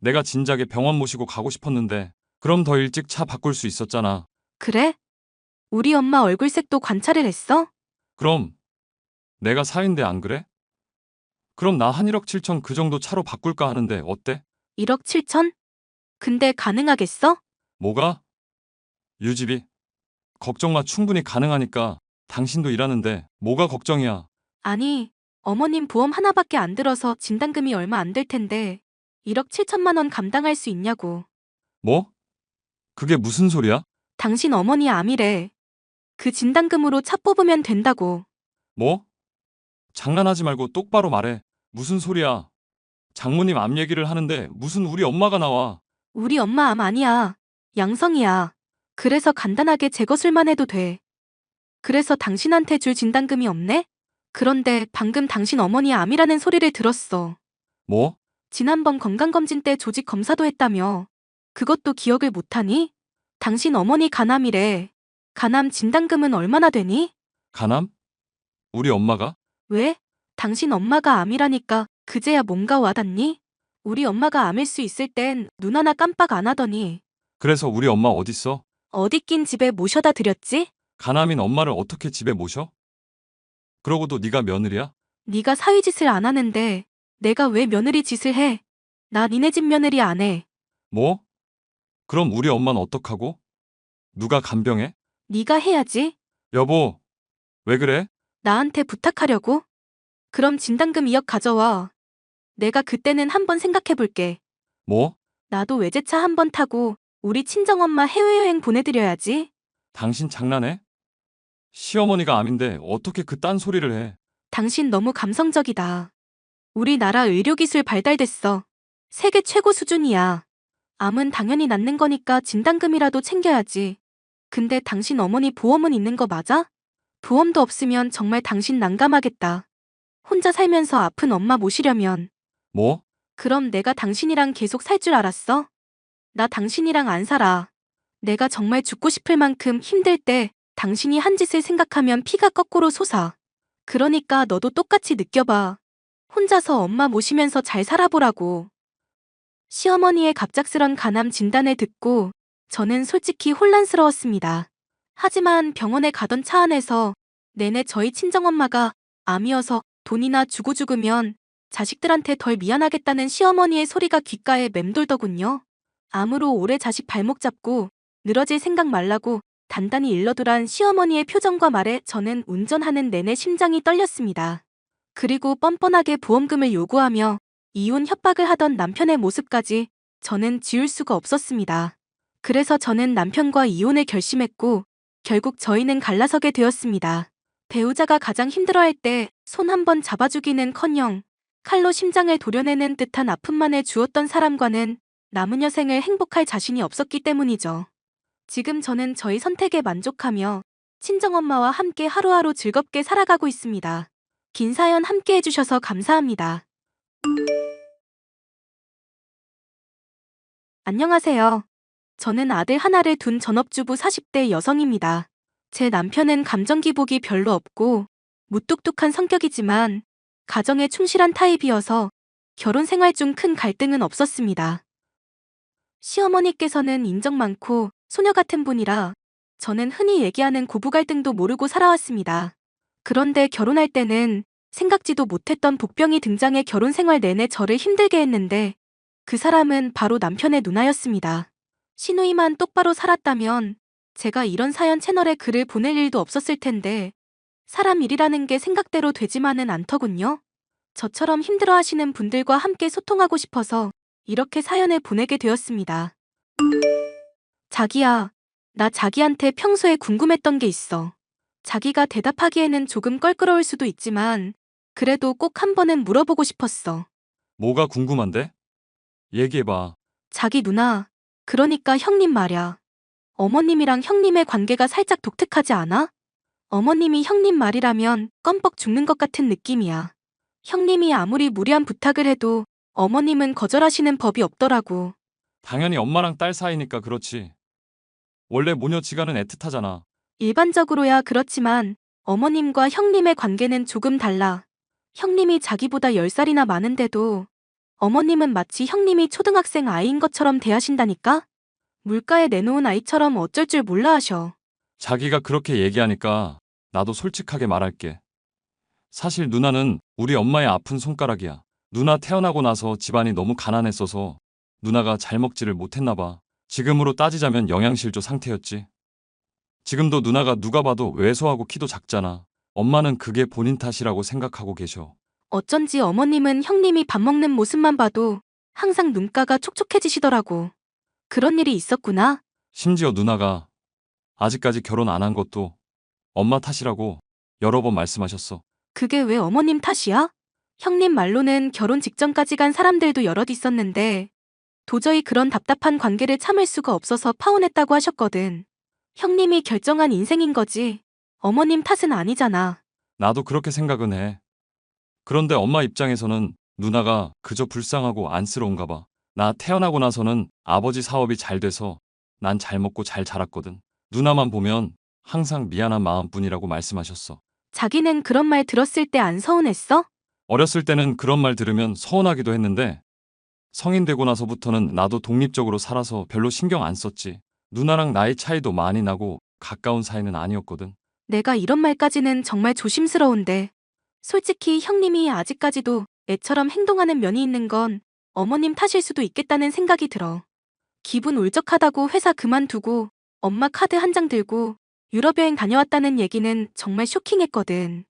Speaker 3: 내가 진작에 병원 모시고 가고 싶었는데 그럼 더 일찍 차 바꿀 수 있었잖아.
Speaker 2: 그래? 우리 엄마 얼굴색도 관찰을 했어?
Speaker 3: 그럼 내가 사위인데 안 그래? 그럼 나 한 1억 7천 그 정도 차로 바꿀까 하는데 어때?
Speaker 2: 1억 7천? 근데 가능하겠어?
Speaker 3: 뭐가? 유지비? 걱정 마 충분히 가능하니까. 당신도 일하는데 뭐가 걱정이야.
Speaker 2: 아니, 어머님 보험 하나밖에 안 들어서 진단금이 얼마 안 될 텐데 1억 7천만 원 감당할 수 있냐고.
Speaker 3: 뭐? 그게 무슨 소리야?
Speaker 2: 당신 어머니 암이래. 그 진단금으로 차 뽑으면 된다고.
Speaker 3: 뭐? 장난하지 말고 똑바로 말해. 무슨 소리야? 장모님 암 얘기를 하는데 무슨 우리 엄마가 나와.
Speaker 2: 우리 엄마 암 아니야. 양성이야. 그래서 간단하게 제거술만 해도 돼. 그래서 당신한테 줄 진단금이 없네? 그런데 방금 당신 어머니 암이라는 소리를 들었어.
Speaker 3: 뭐?
Speaker 2: 지난번 건강검진 때 조직 검사도 했다며. 그것도 기억을 못하니? 당신 어머니 간암이래. 간암 진단금은 얼마나 되니?
Speaker 3: 간암? 우리 엄마가?
Speaker 2: 왜? 당신 엄마가 암이라니까 그제야 뭔가 와닿니? 우리 엄마가 암일 수 있을 땐 눈 하나 깜빡 안 하더니
Speaker 3: 그래서 우리 엄마 어딨어?
Speaker 2: 어디 낀 집에 모셔다 드렸지?
Speaker 3: 간암인 엄마를 어떻게 집에 모셔? 그러고도 네가 며느리야?
Speaker 2: 네가 사위짓을 안 하는데 내가 왜 며느리 짓을 해? 나 니네 집 며느리 안 해.
Speaker 3: 뭐? 그럼 우리 엄마는 어떡하고? 누가 간병해?
Speaker 2: 네가 해야지.
Speaker 3: 여보, 왜 그래?
Speaker 2: 나한테 부탁하려고? 그럼 진단금 2억 가져와. 내가 그때는 한번 생각해볼게.
Speaker 3: 뭐?
Speaker 2: 나도 외제차 한번 타고 우리 친정엄마 해외여행 보내드려야지.
Speaker 3: 당신 장난해? 시어머니가 암인데 어떻게 그딴 소리를 해?
Speaker 2: 당신 너무 감성적이다. 우리나라 의료기술 발달됐어. 세계 최고 수준이야. 암은 당연히 낫는 거니까 진단금이라도 챙겨야지. 근데 당신 어머니 보험은 있는 거 맞아? 보험도 없으면 정말 당신 난감하겠다. 혼자 살면서 아픈 엄마 모시려면.
Speaker 3: 뭐?
Speaker 2: 그럼 내가 당신이랑 계속 살 줄 알았어? 나 당신이랑 안 살아. 내가 정말 죽고 싶을 만큼 힘들 때 당신이 한 짓을 생각하면 피가 거꾸로 솟아. 그러니까 너도 똑같이 느껴봐. 혼자서 엄마 모시면서 잘 살아보라고. 시어머니의 갑작스런 간암 진단을 듣고 저는 솔직히 혼란스러웠습니다. 하지만 병원에 가던 차 안에서 내내 저희 친정엄마가 암이어서 돈이나 주고 죽으면 자식들한테 덜 미안하겠다는 시어머니의 소리가 귓가에 맴돌더군요. 암으로 오래 자식 발목 잡고 늘어질 생각 말라고 단단히 일러두란 시어머니의 표정과 말에 저는 운전하는 내내 심장이 떨렸습니다. 그리고 뻔뻔하게 보험금을 요구하며 이혼 협박을 하던 남편의 모습까지 저는 지울 수가 없었습니다. 그래서 저는 남편과 이혼을 결심했고 결국 저희는 갈라서게 되었습니다. 배우자가 가장 힘들어할 때 손 한 번 잡아주기는커녕 칼로 심장을 도려내는 듯한 아픔만을 주었던 사람과는 남은 여생을 행복할 자신이 없었기 때문이죠. 지금 저는 저희 선택에 만족하며 친정엄마와 함께 하루하루 즐겁게 살아가고 있습니다. 긴 사연 함께 해주셔서 감사합니다. 안녕하세요. 저는 아들 하나를 둔 전업주부 40대 여성입니다. 제 남편은 감정 기복이 별로 없고 무뚝뚝한 성격이지만 가정에 충실한 타입이어서 결혼 생활 중 큰 갈등은 없었습니다. 시어머니께서는 인정 많고 소녀 같은 분이라 저는 흔히 얘기하는 고부 갈등도 모르고 살아왔습니다. 그런데 결혼할 때는 생각지도 못했던 복병이 등장해 결혼 생활 내내 저를 힘들게 했는데 그 사람은 바로 남편의 누나였습니다. 시누이만 똑바로 살았다면 제가 이런 사연 채널에 글을 보낼 일도 없었을 텐데 사람 일이라는 게 생각대로 되지만은 않더군요. 저처럼 힘들어하시는 분들과 함께 소통하고 싶어서 이렇게 사연을 보내게 되었습니다. 자기야, 나 자기한테 평소에 궁금했던 게 있어. 자기가 대답하기에는 조금 껄끄러울 수도 있지만 그래도 꼭 한 번은 물어보고 싶었어.
Speaker 3: 뭐가 궁금한데? 얘기해봐.
Speaker 2: 자기 누나, 그러니까 형님 말야. 어머님이랑 형님의 관계가 살짝 독특하지 않아? 어머님이 형님 말이라면 껌뻑 죽는 것 같은 느낌이야. 형님이 아무리 무리한 부탁을 해도 어머님은 거절하시는 법이 없더라고.
Speaker 3: 당연히 엄마랑 딸 사이니까 그렇지. 원래 모녀지간은 애틋하잖아.
Speaker 2: 일반적으로야 그렇지만 어머님과 형님의 관계는 조금 달라. 형님이 자기보다 10살이나 많은데도 어머님은 마치 형님이 초등학생 아이인 것처럼 대하신다니까? 물가에 내놓은 아이처럼 어쩔 줄 몰라 하셔.
Speaker 3: 자기가 그렇게 얘기하니까 나도 솔직하게 말할게. 사실 누나는 우리 엄마의 아픈 손가락이야. 누나 태어나고 나서 집안이 너무 가난했어서 누나가 잘 먹지를 못했나 봐. 지금으로 따지자면 영양실조 상태였지. 지금도 누나가 누가 봐도 왜소하고 키도 작잖아. 엄마는 그게 본인 탓이라고 생각하고 계셔.
Speaker 2: 어쩐지 어머님은 형님이 밥 먹는 모습만 봐도 항상 눈가가 촉촉해지시더라고. 그런 일이 있었구나.
Speaker 3: 심지어 누나가 아직까지 결혼 안 한 것도 엄마 탓이라고 여러 번 말씀하셨어.
Speaker 2: 그게 왜 어머님 탓이야? 형님 말로는 결혼 직전까지 간 사람들도 여럿 있었는데 도저히 그런 답답한 관계를 참을 수가 없어서 파혼했다고 하셨거든. 형님이 결정한 인생인 거지. 어머님 탓은 아니잖아.
Speaker 3: 나도 그렇게 생각은 해. 그런데 엄마 입장에서는 누나가 그저 불쌍하고 안쓰러운가 봐. 나 태어나고 나서는 아버지 사업이 잘 돼서 난 잘 먹고 잘 자랐거든. 누나만 보면 항상 미안한 마음뿐이라고 말씀하셨어.
Speaker 2: 자기는 그런 말 들었을 때 안 서운했어?
Speaker 3: 어렸을 때는 그런 말 들으면 서운하기도 했는데 성인 되고 나서부터는 나도 독립적으로 살아서 별로 신경 안 썼지. 누나랑 나이 차이도 많이 나고 가까운 사이는 아니었거든.
Speaker 2: 내가 이런 말까지는 정말 조심스러운데 솔직히 형님이 아직까지도 애처럼 행동하는 면이 있는 건 어머님 탓일 수도 있겠다는 생각이 들어. 기분 울적하다고 회사 그만두고 엄마 카드 한 장 들고 유럽 여행 다녀왔다는 얘기는 정말 쇼킹했거든.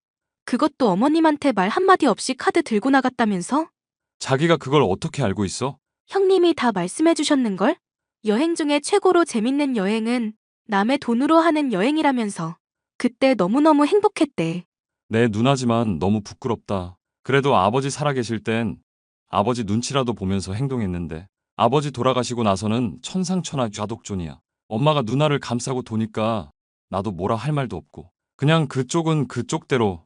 Speaker 2: 그것도 어머님한테 말 한마디 없이 카드 들고 나갔다면서?
Speaker 3: 자기가 그걸 어떻게 알고 있어?
Speaker 2: 형님이 다 말씀해 주셨는걸? 여행 중에 최고로 재밌는 여행은 남의 돈으로 하는 여행이라면서. 그때 너무너무 행복했대.
Speaker 3: 내 누나지만 너무 부끄럽다. 그래도 아버지 살아계실 땐 아버지 눈치라도 보면서 행동했는데 아버지 돌아가시고 나서는 천상천하 좌독존이야. 엄마가 누나를 감싸고 도니까 나도 뭐라 할 말도 없고 그냥 그쪽은 그쪽대로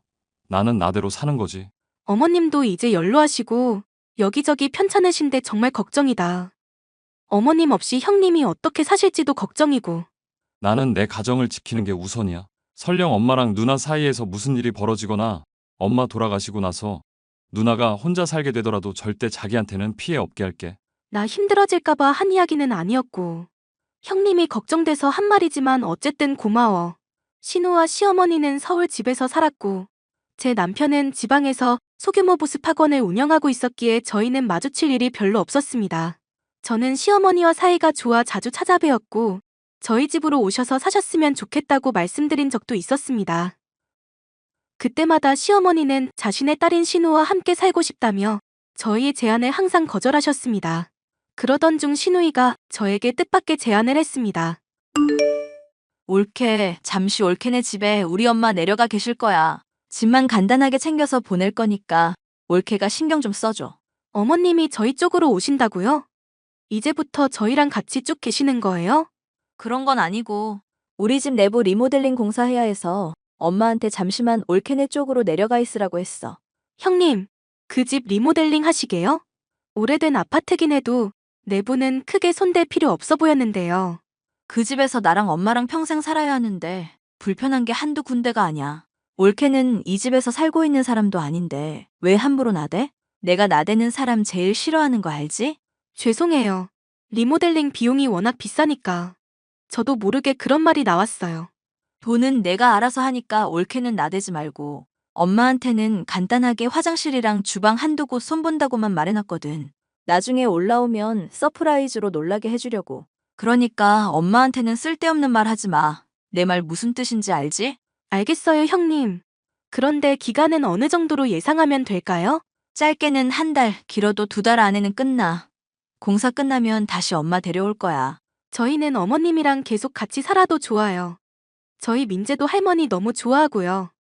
Speaker 3: 나는 나대로 사는 거지.
Speaker 2: 어머님도 이제 연로하시고 여기저기 편찮으신데 정말 걱정이다. 어머님 없이 형님이 어떻게 사실지도 걱정이고.
Speaker 3: 나는 내 가정을 지키는 게 우선이야. 설령 엄마랑 누나 사이에서 무슨 일이 벌어지거나 엄마 돌아가시고 나서 누나가 혼자 살게 되더라도 절대 자기한테는 피해 없게 할게.
Speaker 2: 나 힘들어질까봐 한 이야기는 아니었고. 형님이 걱정돼서 한 말이지만 어쨌든 고마워. 신우와 시어머니는 서울 집에서 살았고 제 남편은 지방에서 소규모 보습 학원을 운영하고 있었기에 저희는 마주칠 일이 별로 없었습니다. 저는 시어머니와 사이가 좋아 자주 찾아뵈었고 저희 집으로 오셔서 사셨으면 좋겠다고 말씀드린 적도 있었습니다. 그때마다 시어머니는 자신의 딸인 신우와 함께 살고 싶다며 저희의 제안을 항상 거절하셨습니다. 그러던 중 신우이가 저에게 뜻밖의 제안을 했습니다.
Speaker 5: 올케, 잠시 올케네 집에 우리 엄마 내려가 계실 거야. 집만 간단하게 챙겨서 보낼 거니까 올케가 신경 좀 써줘.
Speaker 2: 어머님이 저희 쪽으로 오신다고요? 이제부터 저희랑 같이 쭉 계시는 거예요?
Speaker 5: 그런 건 아니고 우리 집 내부 리모델링 공사해야 해서 엄마한테 잠시만 올케네 쪽으로 내려가 있으라고 했어.
Speaker 2: 형님, 그 집 리모델링 하시게요? 오래된 아파트긴 해도 내부는 크게 손댈 필요 없어 보였는데요.
Speaker 5: 그 집에서 나랑 엄마랑 평생 살아야 하는데 불편한 게 한두 군데가 아니야. 올케는 이 집에서 살고 있는 사람도 아닌데 왜 함부로 나대? 내가 나대는 사람 제일 싫어하는 거 알지?
Speaker 2: 죄송해요. 리모델링 비용이 워낙 비싸니까. 저도 모르게 그런 말이 나왔어요.
Speaker 5: 돈은 내가 알아서 하니까 올케는 나대지 말고 엄마한테는 간단하게 화장실이랑 주방 한두 곳 손본다고만 말해놨거든. 나중에 올라오면 서프라이즈로 놀라게 해주려고. 그러니까 엄마한테는 쓸데없는 말 하지 마. 내 말 무슨 뜻인지 알지?
Speaker 2: 알겠어요, 형님. 그런데 기간은 어느 정도로 예상하면 될까요?
Speaker 5: 짧게는 한 달, 길어도 2달 안에는 끝나. 공사 끝나면 다시 엄마 데려올 거야.
Speaker 2: 저희는 어머님이랑 계속 같이 살아도 좋아요. 저희 민재도 할머니 너무 좋아하고요.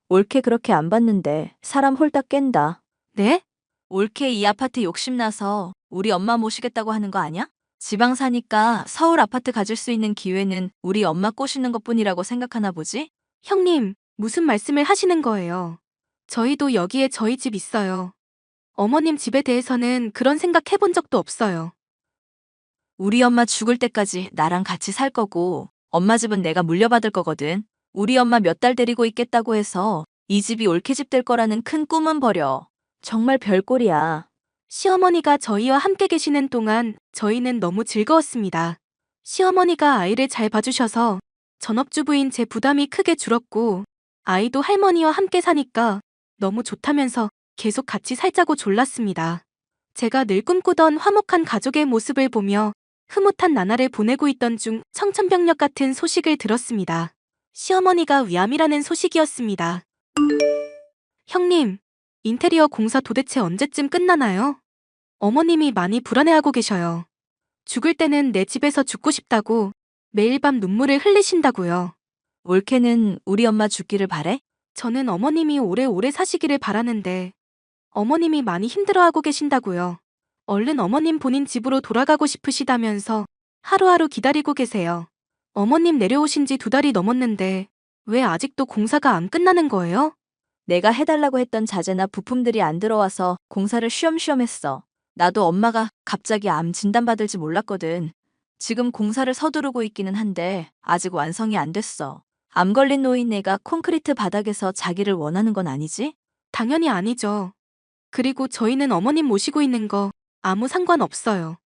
Speaker 5: 올케 그렇게 안 봤는데 사람 홀딱 깬다.
Speaker 2: 네?
Speaker 5: 올케 이 아파트 욕심나서 우리 엄마 모시겠다고 하는 거 아니야? 지방 사니까 서울 아파트 가질 수 있는 기회는 우리 엄마 꼬시는 것뿐이라고 생각하나 보지?
Speaker 2: 형님, 무슨 말씀을 하시는 거예요? 저희도 여기에 저희 집 있어요. 어머님 집에 대해서는 그런 생각 해본 적도 없어요.
Speaker 5: 우리 엄마 죽을 때까지 나랑 같이 살 거고 엄마 집은 내가 물려받을 거거든. 우리 엄마 몇 달 데리고 있겠다고 해서 이 집이 올케 집 될 거라는 큰 꿈은 버려. 정말 별꼴이야.
Speaker 2: 시어머니가 저희와 함께 계시는 동안 저희는 너무 즐거웠습니다. 시어머니가 아이를 잘 봐주셔서 전업주부인 제 부담이 크게 줄었고 아이도 할머니와 함께 사니까 너무 좋다면서 계속 같이 살자고 졸랐습니다. 제가 늘 꿈꾸던 화목한 가족의 모습을 보며 흐뭇한 나날을 보내고 있던 중 청천벽력 같은 소식을 들었습니다. 시어머니가 위암이라는 소식이었습니다. 형님, 인테리어 공사 도대체 언제쯤 끝나나요? 어머님이 많이 불안해하고 계셔요. 죽을 때는 내 집에서 죽고 싶다고 매일 밤 눈물을 흘리신다고요.
Speaker 5: 올케는 우리 엄마 죽기를 바래?
Speaker 2: 저는 어머님이 오래오래 사시기를 바라는데 어머님이 많이 힘들어하고 계신다고요. 얼른 어머님 본인 집으로 돌아가고 싶으시다면서 하루하루 기다리고 계세요. 어머님 내려오신 지 2달이 넘었는데 왜 아직도 공사가 안 끝나는 거예요?
Speaker 5: 내가 해달라고 했던 자재나 부품들이 안 들어와서 공사를 쉬엄쉬엄 했어. 나도 엄마가 갑자기 암 진단받을지 몰랐거든. 지금 공사를 서두르고 있기는 한데 아직 완성이 안 됐어. 암 걸린 노인네가 콘크리트 바닥에서 자기를 원하는 건 아니지?
Speaker 2: 당연히 아니죠. 그리고 저희는 어머님 모시고 있는 거 아무 상관없어요.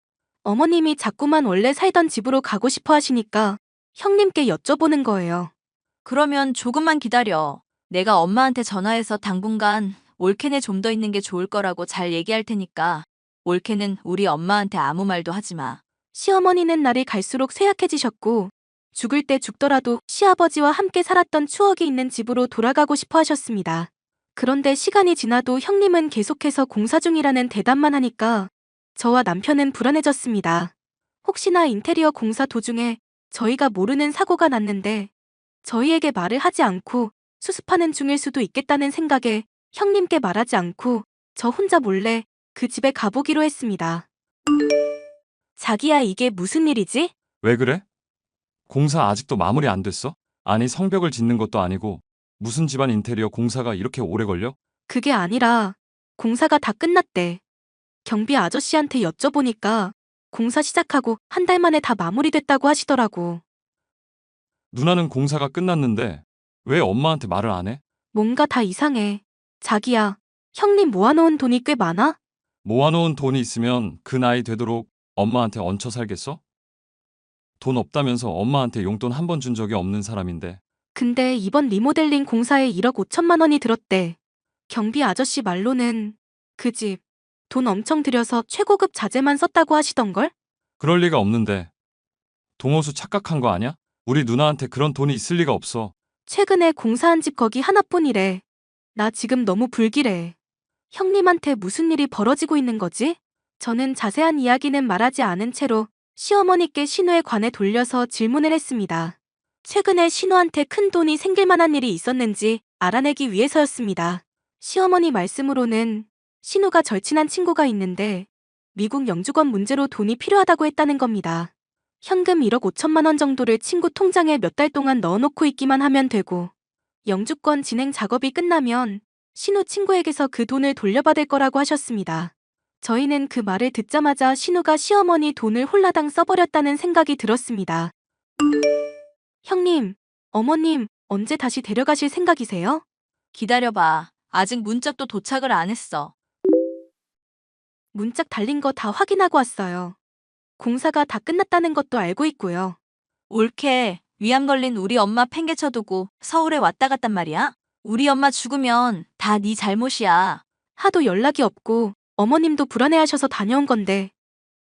Speaker 2: 어머님이 자꾸만 원래 살던 집으로 가고 싶어 하시니까 형님께 여쭤보는 거예요.
Speaker 5: 그러면 조금만 기다려. 내가 엄마한테 전화해서 당분간 올케네 좀 더 있는 게 좋을 거라고 잘 얘기할 테니까 올케는 우리 엄마한테 아무 말도 하지 마.
Speaker 2: 시어머니는 날이 갈수록 쇠약해지셨고 죽을 때 죽더라도 시아버지와 함께 살았던 추억이 있는 집으로 돌아가고 싶어 하셨습니다. 그런데 시간이 지나도 형님은 계속해서 공사 중이라는 대답만 하니까 저와 남편은 불안해졌습니다. 혹시나 인테리어 공사 도중에 저희가 모르는 사고가 났는데 저희에게 말을 하지 않고 수습하는 중일 수도 있겠다는 생각에 형님께 말하지 않고 저 혼자 몰래 그 집에 가보기로 했습니다. 자기야, 이게 무슨 일이지?
Speaker 3: 왜 그래? 공사 아직도 마무리 안 됐어? 아니, 성벽을 짓는 것도 아니고 무슨 집안 인테리어 공사가 이렇게 오래 걸려?
Speaker 2: 그게 아니라 공사가 다 끝났대. 경비 아저씨한테 여쭤보니까 공사 시작하고 한 달 만에 다 마무리됐다고 하시더라고.
Speaker 3: 누나는 공사가 끝났는데 왜 엄마한테 말을 안 해?
Speaker 2: 뭔가 다 이상해. 자기야, 형님 모아놓은 돈이 꽤 많아?
Speaker 3: 모아놓은 돈이 있으면 그 나이 되도록 엄마한테 얹혀 살겠어? 돈 없다면서 엄마한테 용돈 한 번 준 적이 없는 사람인데.
Speaker 2: 근데 이번 리모델링 공사에 1억 5천만 원이 들었대. 경비 아저씨 말로는 그 집 돈 엄청 들여서 최고급 자재만 썼다고 하시던걸?
Speaker 3: 그럴 리가 없는데. 동호수 착각한 거 아냐? 우리 누나한테 그런 돈이 있을 리가 없어.
Speaker 2: 최근에 공사한 집 거기 하나뿐이래. 나 지금 너무 불길해. 형님한테 무슨 일이 벌어지고 있는 거지? 저는 자세한 이야기는 말하지 않은 채로 시어머니께 신우에 관해 돌려서 질문을 했습니다. 최근에 신우한테 큰 돈이 생길 만한 일이 있었는지 알아내기 위해서였습니다. 시어머니 말씀으로는 신우가 절친한 친구가 있는데 미국 영주권 문제로 돈이 필요하다고 했다는 겁니다. 현금 1억 5천만 원 정도를 친구 통장에 몇 달 동안 넣어놓고 있기만 하면 되고 영주권 진행 작업이 끝나면 신우 친구에게서 그 돈을 돌려받을 거라고 하셨습니다. 저희는 그 말을 듣자마자 신우가 시어머니 돈을 홀라당 써버렸다는 생각이 들었습니다. 형님, 어머님, 언제 다시 데려가실 생각이세요?
Speaker 5: 기다려봐. 아직 문짝도 도착을 안 했어.
Speaker 2: 문짝 달린 거 다 확인하고 왔어요. 공사가 다 끝났다는 것도 알고 있고요.
Speaker 5: 올케, 위암 걸린 우리 엄마 팽개쳐두고 서울에 왔다 갔단 말이야? 우리 엄마 죽으면 다 네 잘못이야.
Speaker 2: 하도 연락이 없고 어머님도 불안해하셔서 다녀온 건데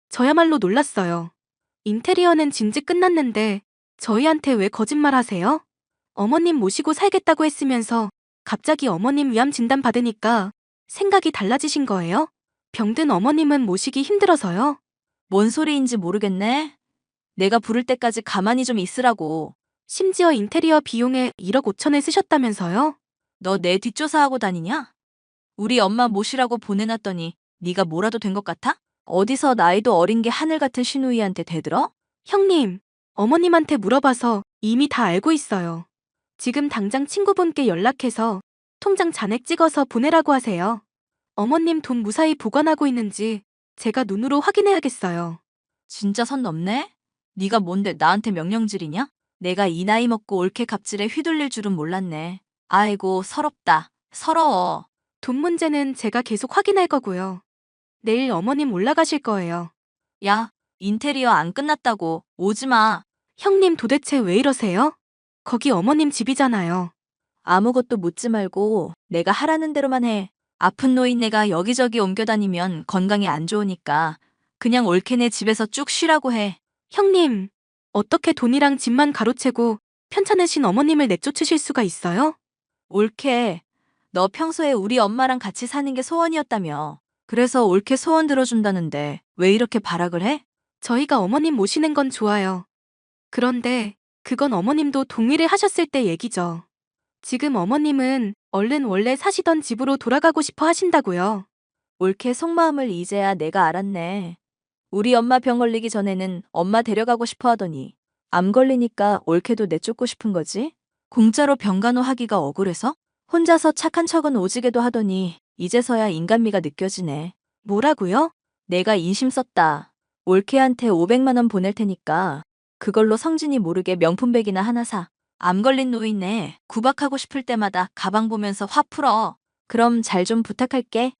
Speaker 2: 저야말로 놀랐어요. 인테리어는 진즉 끝났는데 저희한테 왜 거짓말 하세요? 어머님 모시고 살겠다고 했으면서 갑자기 어머님 위암 진단 받으니까 생각이 달라지신 거예요? 병든 어머님은 모시기 힘들어서요.
Speaker 5: 뭔 소리인지 모르겠네. 내가 부를 때까지 가만히 좀 있으라고.
Speaker 2: 심지어 인테리어 비용에 1억 5천을 쓰셨다면서요?
Speaker 5: 너 내 뒷조사하고 다니냐? 우리 엄마 모시라고 보내놨더니 네가 뭐라도 된 것 같아? 어디서 나이도 어린 게 하늘 같은 신우이한테 대들어?
Speaker 2: 형님, 어머님한테 물어봐서 이미 다 알고 있어요. 지금 당장 친구분께 연락해서 통장 잔액 찍어서 보내라고 하세요. 어머님 돈 무사히 보관하고 있는지 제가 눈으로 확인해야겠어요.
Speaker 5: 진짜 선 넘네? 네가 뭔데 나한테 명령질이냐? 내가 이 나이 먹고 올케 갑질에 휘둘릴 줄은 몰랐네. 아이고 서럽다. 서러워.
Speaker 2: 돈 문제는 제가 계속 확인할 거고요. 내일 어머님 올라가실 거예요.
Speaker 5: 야, 인테리어 안 끝났다고 오지 마.
Speaker 2: 형님 도대체 왜 이러세요? 거기 어머님 집이잖아요.
Speaker 5: 아무것도 묻지 말고 내가 하라는 대로만 해. 아픈 노인네가 여기저기 옮겨다니면 건강에 안 좋으니까 그냥 올케네 집에서 쭉 쉬라고 해.
Speaker 2: 형님, 어떻게 돈이랑 집만 가로채고 편찮으신 어머님을 내쫓으실 수가 있어요?
Speaker 5: 올케, 너 평소에 우리 엄마랑 같이 사는 게 소원이었다며. 그래서 올케 소원 들어준다는데 왜 이렇게 발악을 해?
Speaker 2: 저희가 어머님 모시는 건 좋아요. 그런데 그건 어머님도 동의를 하셨을 때 얘기죠. 지금 어머님은 얼른 원래 사시던 집으로 돌아가고 싶어 하신다고요.
Speaker 5: 올케 속마음을 이제야 내가 알았네. 우리 엄마 병 걸리기 전에는 엄마 데려가고 싶어 하더니 암 걸리니까 올케도 내쫓고 싶은 거지? 공짜로 병간호하기가 억울해서? 혼자서 착한 척은 오지게도 하더니 이제서야 인간미가 느껴지네.
Speaker 2: 뭐라고요?
Speaker 5: 내가 인심 썼다. 올케한테 500만 원 보낼 테니까 그걸로 성진이 모르게 명품백이나 하나 사. 암 걸린 노인네 구박하고 싶을 때마다 가방 보면서 화 풀어. 그럼 잘 좀 부탁할게.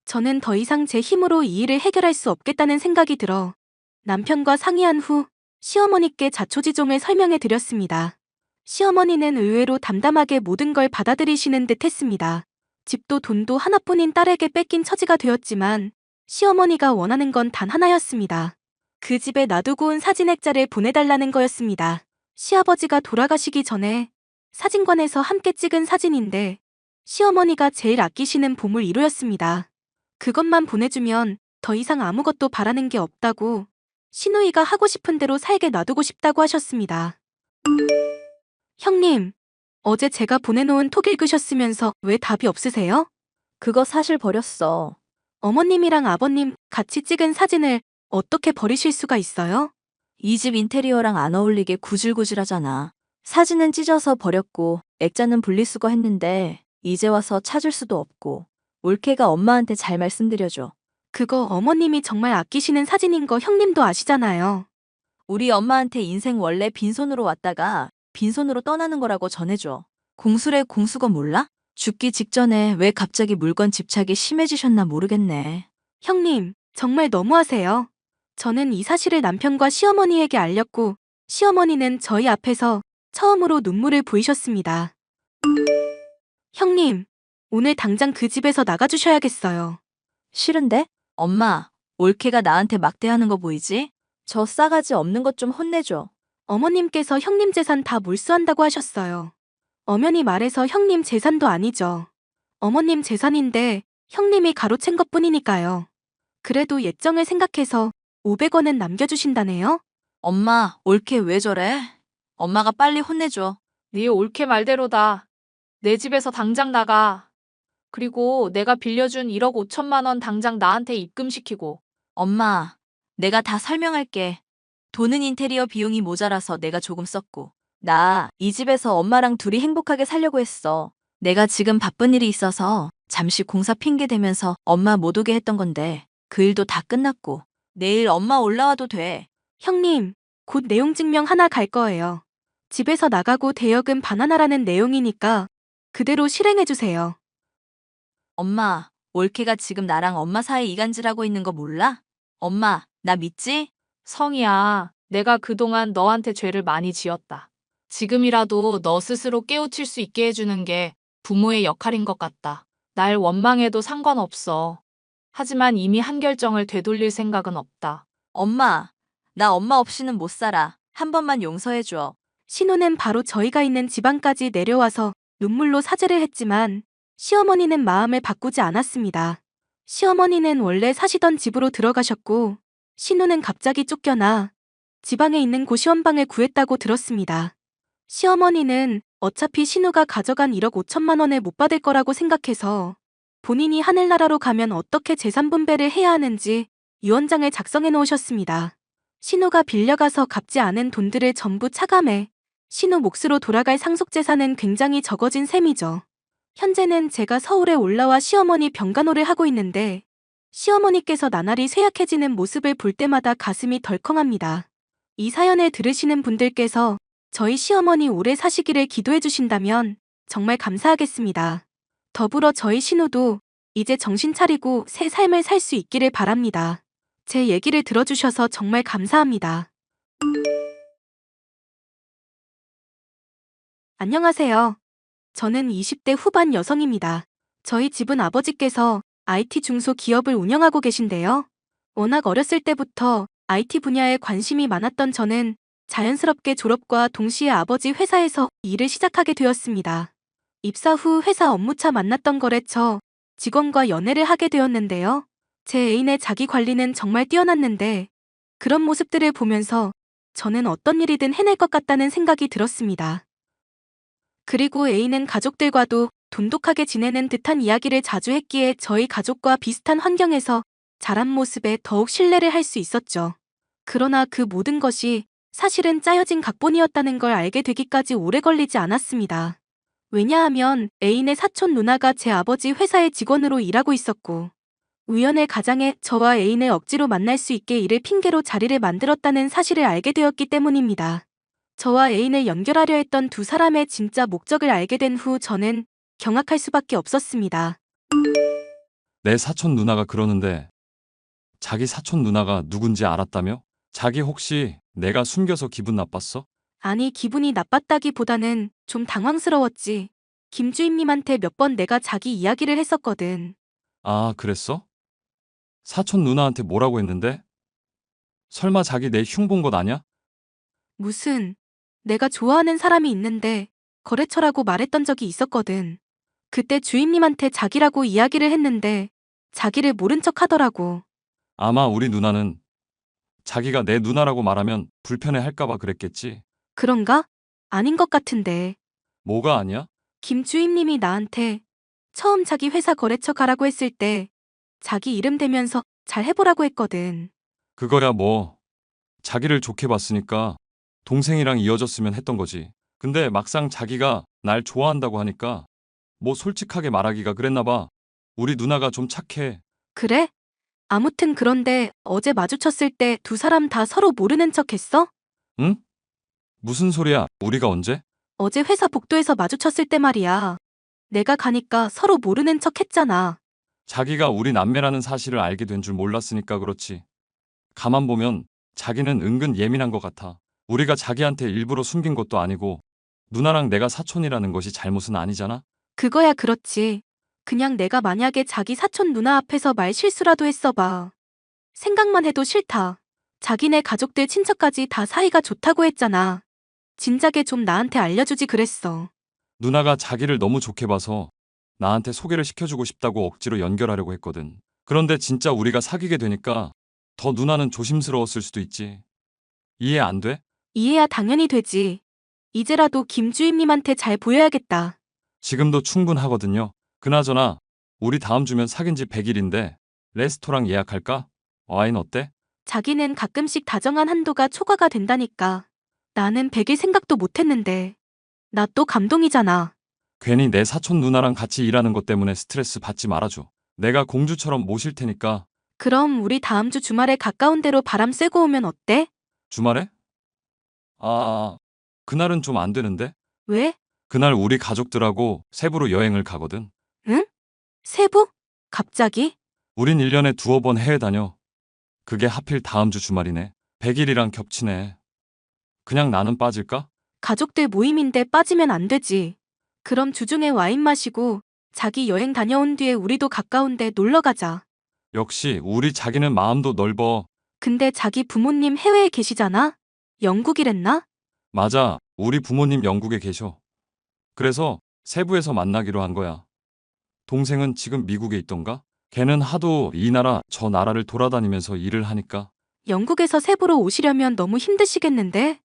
Speaker 2: 저는 더 이상 제 힘으로 이 일을 해결할 수 없겠다는 생각이 들어 남편과 상의한 후 시어머니께 자초지종을 설명해 드렸습니다. 시어머니는 의외로 담담하게 모든 걸 받아들이시는 듯 했습니다. 집도 돈도 하나뿐인 딸에게 뺏긴 처지가 되었지만 시어머니가 원하는 건 단 하나였습니다. 그 집에 놔두고 온 사진 액자를 보내달라는 거였습니다. 시아버지가 돌아가시기 전에 사진관에서 함께 찍은 사진인데 시어머니가 제일 아끼시는 보물 1호였습니다. 그것만 보내주면 더 이상 아무것도 바라는 게 없다고 시누이가 하고 싶은 대로 살게 놔두고 싶다고 하셨습니다. 형님, 어제 제가 보내놓은 톡 읽으셨으면서 왜 답이 없으세요?
Speaker 5: 그거 사실 버렸어.
Speaker 2: 어머님이랑 아버님 같이 찍은 사진을 어떻게 버리실 수가 있어요?
Speaker 5: 이 집 인테리어랑 안 어울리게 구질구질하잖아. 사진은 찢어서 버렸고 액자는 분리수거 했는데 이제 와서 찾을 수도 없고 올케가 엄마한테 잘 말씀드려줘.
Speaker 2: 그거 어머님이 정말 아끼시는 사진인 거 형님도 아시잖아요.
Speaker 5: 우리 엄마한테 인생 원래 빈손으로 왔다가 빈손으로 떠나는 거라고 전해줘. 공수래 공수거 몰라? 죽기 직전에 왜 갑자기 물건 집착이 심해지셨나 모르겠네.
Speaker 2: 형님, 정말 너무하세요. 저는 이 사실을 남편과 시어머니에게 알렸고 시어머니는 저희 앞에서 처음으로 눈물을 보이셨습니다. 형님, 오늘 당장 그 집에서 나가주셔야겠어요.
Speaker 5: 싫은데? 엄마, 올케가 나한테 막대하는 거 보이지? 저 싸가지 없는 것 좀 혼내줘.
Speaker 2: 어머님께서 형님 재산 다 몰수한다고 하셨어요. 엄연히 말해서 형님 재산도 아니죠. 어머님 재산인데 형님이 가로챈 것뿐이니까요. 그래도 예정을 생각해서 500원은 남겨주신다네요?
Speaker 5: 엄마, 올케 왜 저래? 엄마가 빨리 혼내줘.
Speaker 4: 네 옳게 말대로다. 내 집에서 당장 나가. 그리고 내가 빌려준 1억 5천만 원 당장 나한테 입금시키고.
Speaker 5: 엄마, 내가 다 설명할게. 돈은 인테리어 비용이 모자라서 내가 조금 썼고. 나 이 집에서 엄마랑 둘이 행복하게 살려고 했어. 내가 지금 바쁜 일이 있어서 잠시 공사 핑계 대면서 엄마 못 오게 했던 건데 그 일도 다 끝났고 내일 엄마 올라와도 돼.
Speaker 2: 형님, 곧 내용 증명 하나 갈 거예요. 집에서 나가고 대여금 반환하라는 내용이니까 그대로 실행해주세요.
Speaker 5: 엄마, 올케가 지금 나랑 엄마 사이 이간질하고 있는 거 몰라? 엄마, 나 믿지?
Speaker 4: 성희야, 내가 그동안 너한테 죄를 많이 지었다. 지금이라도 너 스스로 깨우칠 수 있게 해주는 게 부모의 역할인 것 같다. 날 원망해도 상관없어. 하지만 이미 한 결정을 되돌릴 생각은 없다.
Speaker 5: 엄마, 나 엄마 없이는 못 살아. 한 번만 용서해줘.
Speaker 2: 신우는 바로 저희가 있는 지방까지 내려와서 눈물로 사죄를 했지만 시어머니는 마음을 바꾸지 않았습니다. 시어머니는 원래 사시던 집으로 들어가셨고 신우는 갑자기 쫓겨나 지방에 있는 고시원방을 구했다고 들었습니다. 시어머니는 어차피 신우가 가져간 1억 5천만 원을 못 받을 거라고 생각해서 본인이 하늘나라로 가면 어떻게 재산 분배를 해야 하는지 유언장을 작성해 놓으셨습니다. 신우가 빌려가서 갚지 않은 돈들을 전부 차감해 신우 몫으로 돌아갈 상속재산은 굉장히 적어진 셈이죠. 현재는 제가 서울에 올라와 시어머니 병간호를 하고 있는데 시어머니께서 나날이 쇠약해지는 모습을 볼 때마다 가슴이 덜컹합니다. 이 사연을 들으시는 분들께서 저희 시어머니 오래 사시기를 기도해 주신다면 정말 감사하겠습니다. 더불어 저희 신우도 이제 정신 차리고 새 삶을 살 수 있기를 바랍니다. 제 얘기를 들어주셔서 정말 감사합니다. 안녕하세요. 저는 20대 후반 여성입니다. 저희 집은 아버지께서 IT 중소기업을 운영하고 계신데요. 워낙 어렸을 때부터 IT 분야에 관심이 많았던 저는 자연스럽게 졸업과 동시에 아버지 회사에서 일을 시작하게 되었습니다. 입사 후 회사 업무차 만났던 거래처 직원과 연애를 하게 되었는데요. 제 애인의 자기 관리는 정말 뛰어났는데 그런 모습들을 보면서 저는 어떤 일이든 해낼 것 같다는 생각이 들었습니다. 그리고 애인은 가족들과도 돈독하게 지내는 듯한 이야기를 자주 했기에 저희 가족과 비슷한 환경에서 자란 모습에 더욱 신뢰를 할 수 있었죠. 그러나 그 모든 것이 사실은 짜여진 각본이었다는 걸 알게 되기까지 오래 걸리지 않았습니다. 왜냐하면 애인의 사촌 누나가 제 아버지 회사의 직원으로 일하고 있었고 우연의 가장에 저와 애인을 억지로 만날 수 있게 이를 핑계로 자리를 만들었다는 사실을 알게 되었기 때문입니다. 저와 애인을 연결하려 했던 두 사람의 진짜 목적을 알게 된 후 저는 경악할 수밖에 없었습니다.
Speaker 3: 내 사촌 누나가 그러는데 자기 사촌 누나가 누군지 알았다며? 자기 혹시 내가 숨겨서 기분 나빴어?
Speaker 2: 아니, 기분이 나빴다기보다는 좀 당황스러웠지. 김주임님한테 몇 번 내가 자기 이야기를 했었거든.
Speaker 3: 아, 그랬어? 사촌 누나한테 뭐라고 했는데? 설마 자기 내 흉 본 것 아냐?
Speaker 2: 무슨, 내가 좋아하는 사람이 있는데 거래처라고 말했던 적이 있었거든. 그때 주임님한테 자기라고 이야기를 했는데 자기를 모른 척 하더라고.
Speaker 3: 아마 우리 누나는 자기가 내 누나라고 말하면 불편해 할까봐 그랬겠지.
Speaker 2: 그런가? 아닌 것 같은데.
Speaker 3: 뭐가 아니야?
Speaker 2: 김 주임님이 나한테 처음 자기 회사 거래처 가라고 했을 때 자기 이름 대면서 잘 해보라고 했거든.
Speaker 3: 그거야 뭐. 자기를 좋게 봤으니까 동생이랑 이어졌으면 했던 거지. 근데 막상 자기가 날 좋아한다고 하니까 뭐 솔직하게 말하기가 그랬나 봐. 우리 누나가 좀 착해.
Speaker 2: 그래? 아무튼 그런데 어제 마주쳤을 때 두 사람 다 서로 모르는 척 했어?
Speaker 3: 응? 무슨 소리야? 우리가 언제?
Speaker 2: 어제 회사 복도에서 마주쳤을 때 말이야. 내가 가니까 서로 모르는 척 했잖아.
Speaker 3: 자기가 우리 남매라는 사실을 알게 된 줄 몰랐으니까 그렇지. 가만 보면 자기는 은근 예민한 것 같아. 우리가 자기한테 일부러 숨긴 것도 아니고 누나랑 내가 사촌이라는 것이 잘못은 아니잖아?
Speaker 2: 그거야 그렇지. 그냥 내가 만약에 자기 사촌 누나 앞에서 말 실수라도 했어봐. 생각만 해도 싫다. 자기네 가족들 친척까지 다 사이가 좋다고 했잖아. 진작에 좀 나한테 알려주지 그랬어.
Speaker 3: 누나가 자기를 너무 좋게 봐서 나한테 소개를 시켜주고 싶다고 억지로 연결하려고 했거든. 그런데 진짜 우리가 사귀게 되니까 더 누나는 조심스러웠을 수도 있지. 이해 안 돼?
Speaker 2: 이해야 당연히 되지. 이제라도 김 주임님한테 잘 보여야겠다.
Speaker 3: 지금도 충분하거든요. 그나저나 우리 다음 주면 사귄 지 100일인데 레스토랑 예약할까? 와인 어때?
Speaker 2: 자기는 가끔씩 다정한 한도가 초과가 된다니까. 나는 100일 생각도 못했는데. 나 또 감동이잖아.
Speaker 3: 괜히 내 사촌 누나랑 같이 일하는 것 때문에 스트레스 받지 말아줘. 내가 공주처럼 모실 테니까.
Speaker 2: 그럼 우리 다음 주 주말에 가까운 데로 바람 쐬고 오면 어때?
Speaker 3: 주말에? 그날은 좀 안 되는데?
Speaker 2: 왜?
Speaker 3: 그날 우리 가족들하고 세부로 여행을 가거든.
Speaker 2: 응? 세부? 갑자기?
Speaker 3: 우린 1년에 두어 번 해외 다녀. 그게 하필 다음 주 주말이네. 100일이랑 겹치네. 그냥 나는 빠질까?
Speaker 2: 가족들 모임인데 빠지면 안 되지. 그럼 주중에 와인 마시고 자기 여행 다녀온 뒤에 우리도 가까운데 놀러 가자.
Speaker 3: 역시 우리 자기는 마음도 넓어.
Speaker 2: 근데 자기 부모님 해외에 계시잖아? 영국이랬나?
Speaker 3: 맞아. 우리 부모님 영국에 계셔. 그래서 세부에서 만나기로 한 거야. 동생은 지금 미국에 있던가? 걔는 하도 이 나라 저 나라를 돌아다니면서 일을 하니까.
Speaker 2: 영국에서 세부로 오시려면 너무 힘드시겠는데?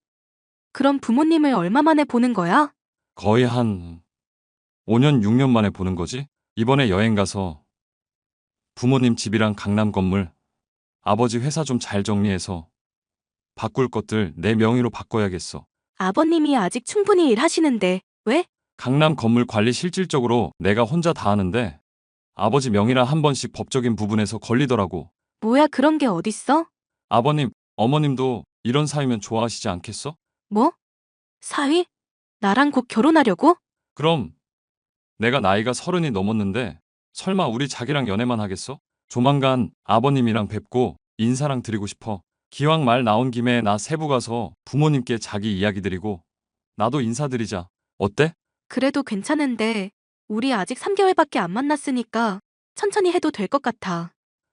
Speaker 2: 그럼 부모님을 얼마 만에 보는 거야?
Speaker 3: 거의 한 5년, 6년 만에 보는 거지? 이번에 여행 가서 부모님 집이랑 강남 건물, 아버지 회사 좀 잘 정리해서 바꿀 것들 내 명의로 바꿔야겠어.
Speaker 2: 아버님이 아직 충분히 일하시는데 왜?
Speaker 3: 강남 건물 관리 실질적으로 내가 혼자 다 하는데 아버지 명의라 한 번씩 법적인 부분에서 걸리더라고.
Speaker 2: 뭐야 그런 게 어딨어?
Speaker 3: 아버님, 어머님도 이런 사이면 좋아하시지 않겠어?
Speaker 2: 뭐? 사위? 나랑 곧 결혼하려고?
Speaker 3: 그럼 내가 나이가 30이 넘었는데 설마 우리 자기랑 연애만 하겠어? 조만간 아버님이랑 뵙고 인사랑 드리고 싶어. 기왕 말 나온 김에 나 세부 가서 부모님께 자기 이야기 드리고 나도 인사드리자. 어때?
Speaker 2: 그래도 괜찮은데 우리 아직 3개월밖에 안 만났으니까 천천히 해도 될 것 같아.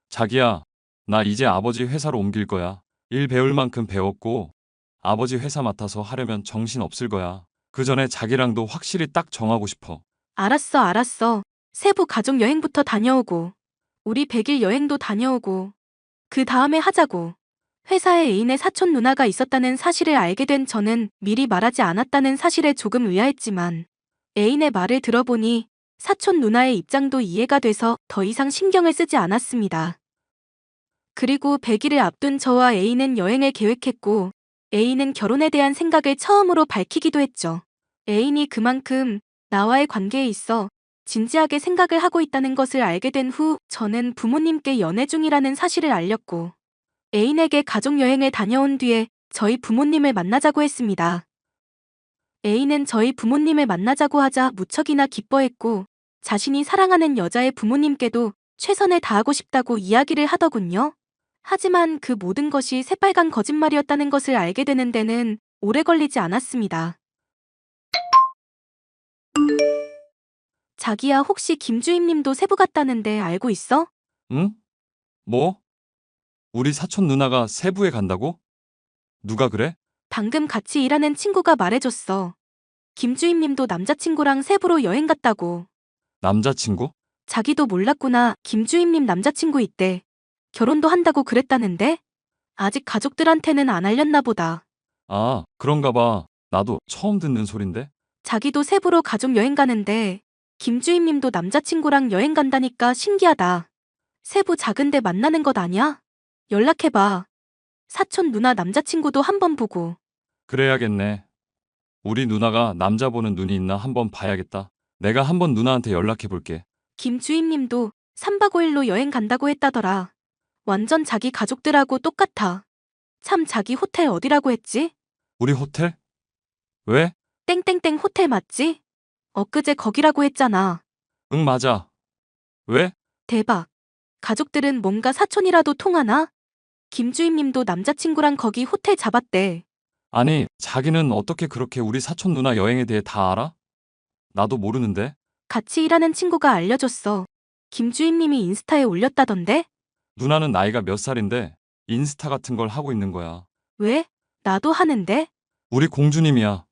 Speaker 3: 자기야, 나 이제 아버지 회사로 옮길 거야. 일 배울 만큼 배웠고 아버지 회사 맡아서 하려면 정신 없을 거야. 그 전에 자기랑도 확실히 딱 정하고 싶어.
Speaker 2: 알았어, 알았어. 세부 가족 여행부터 다녀오고 우리 100일 여행도 다녀오고 그 다음에 하자고. 회사에 애인의 사촌 누나가 있었다는 사실을 알게 된 저는 미리 말하지 않았다는 사실에 조금 의아했지만 애인의 말을 들어보니 사촌 누나의 입장도 이해가 돼서 더 이상 신경을 쓰지 않았습니다. 그리고 100일을 앞둔 저와 애인은 여행을 계획했고 애인은 결혼에 대한 생각을 처음으로 밝히기도 했죠. 애인이 그만큼 나와의 관계에 있어 진지하게 생각을 하고 있다는 것을 알게 된 후 저는 부모님께 연애 중이라는 사실을 알렸고 애인에게 가족여행을 다녀온 뒤에 저희 부모님을 만나자고 했습니다. 애인은 저희 부모님을 만나자고 하자 무척이나 기뻐했고 자신이 사랑하는 여자의 부모님께도 최선을 다하고 싶다고 이야기를 하더군요. 하지만 그 모든 것이 새빨간 거짓말이었다는 것을 알게 되는 데는 오래 걸리지 않았습니다. 자기야 혹시 김주임님도 세부 갔다는데 알고 있어?
Speaker 3: 응? 뭐? 우리 사촌 누나가 세부에 간다고? 누가 그래?
Speaker 2: 방금 같이 일하는 친구가 말해줬어. 김주임님도 남자친구랑 세부로 여행 갔다고.
Speaker 3: 남자친구?
Speaker 2: 자기도 몰랐구나. 김주임님 남자친구 있대. 결혼도 한다고 그랬다는데? 아직 가족들한테는 안 알렸나 보다.
Speaker 3: 아, 그런가 봐. 나도 처음 듣는 소린데?
Speaker 2: 자기도 세부로 가족 여행 가는데 김주임님도 남자친구랑 여행 간다니까 신기하다. 세부 작은데 만나는 것 아냐? 연락해봐. 사촌 누나 남자친구도 한번 보고.
Speaker 3: 그래야겠네. 우리 누나가 남자 보는 눈이 있나 한번 봐야겠다. 내가 한번 누나한테 연락해 볼게.
Speaker 2: 김주임님도 3박 5일로 여행 간다고 했다더라. 완전 자기 가족들하고 똑같아. 참 자기 호텔 어디라고 했지?
Speaker 3: 우리 호텔? 왜?
Speaker 2: 땡땡땡 호텔 맞지? 엊그제 거기라고 했잖아.
Speaker 3: 응, 맞아. 왜?
Speaker 2: 대박. 가족들은 뭔가 사촌이라도 통하나? 김주임님도 남자친구랑 거기 호텔 잡았대.
Speaker 3: 아니, 자기는 어떻게 그렇게 우리 사촌 누나 여행에 대해 다 알아? 나도 모르는데.
Speaker 2: 같이 일하는 친구가 알려줬어. 김주임님이 인스타에 올렸다던데?
Speaker 3: 누나는 나이가 몇 살인데 인스타 같은 걸 하고 있는 거야.
Speaker 2: 왜? 나도 하는데?
Speaker 3: 우리 공주님이야.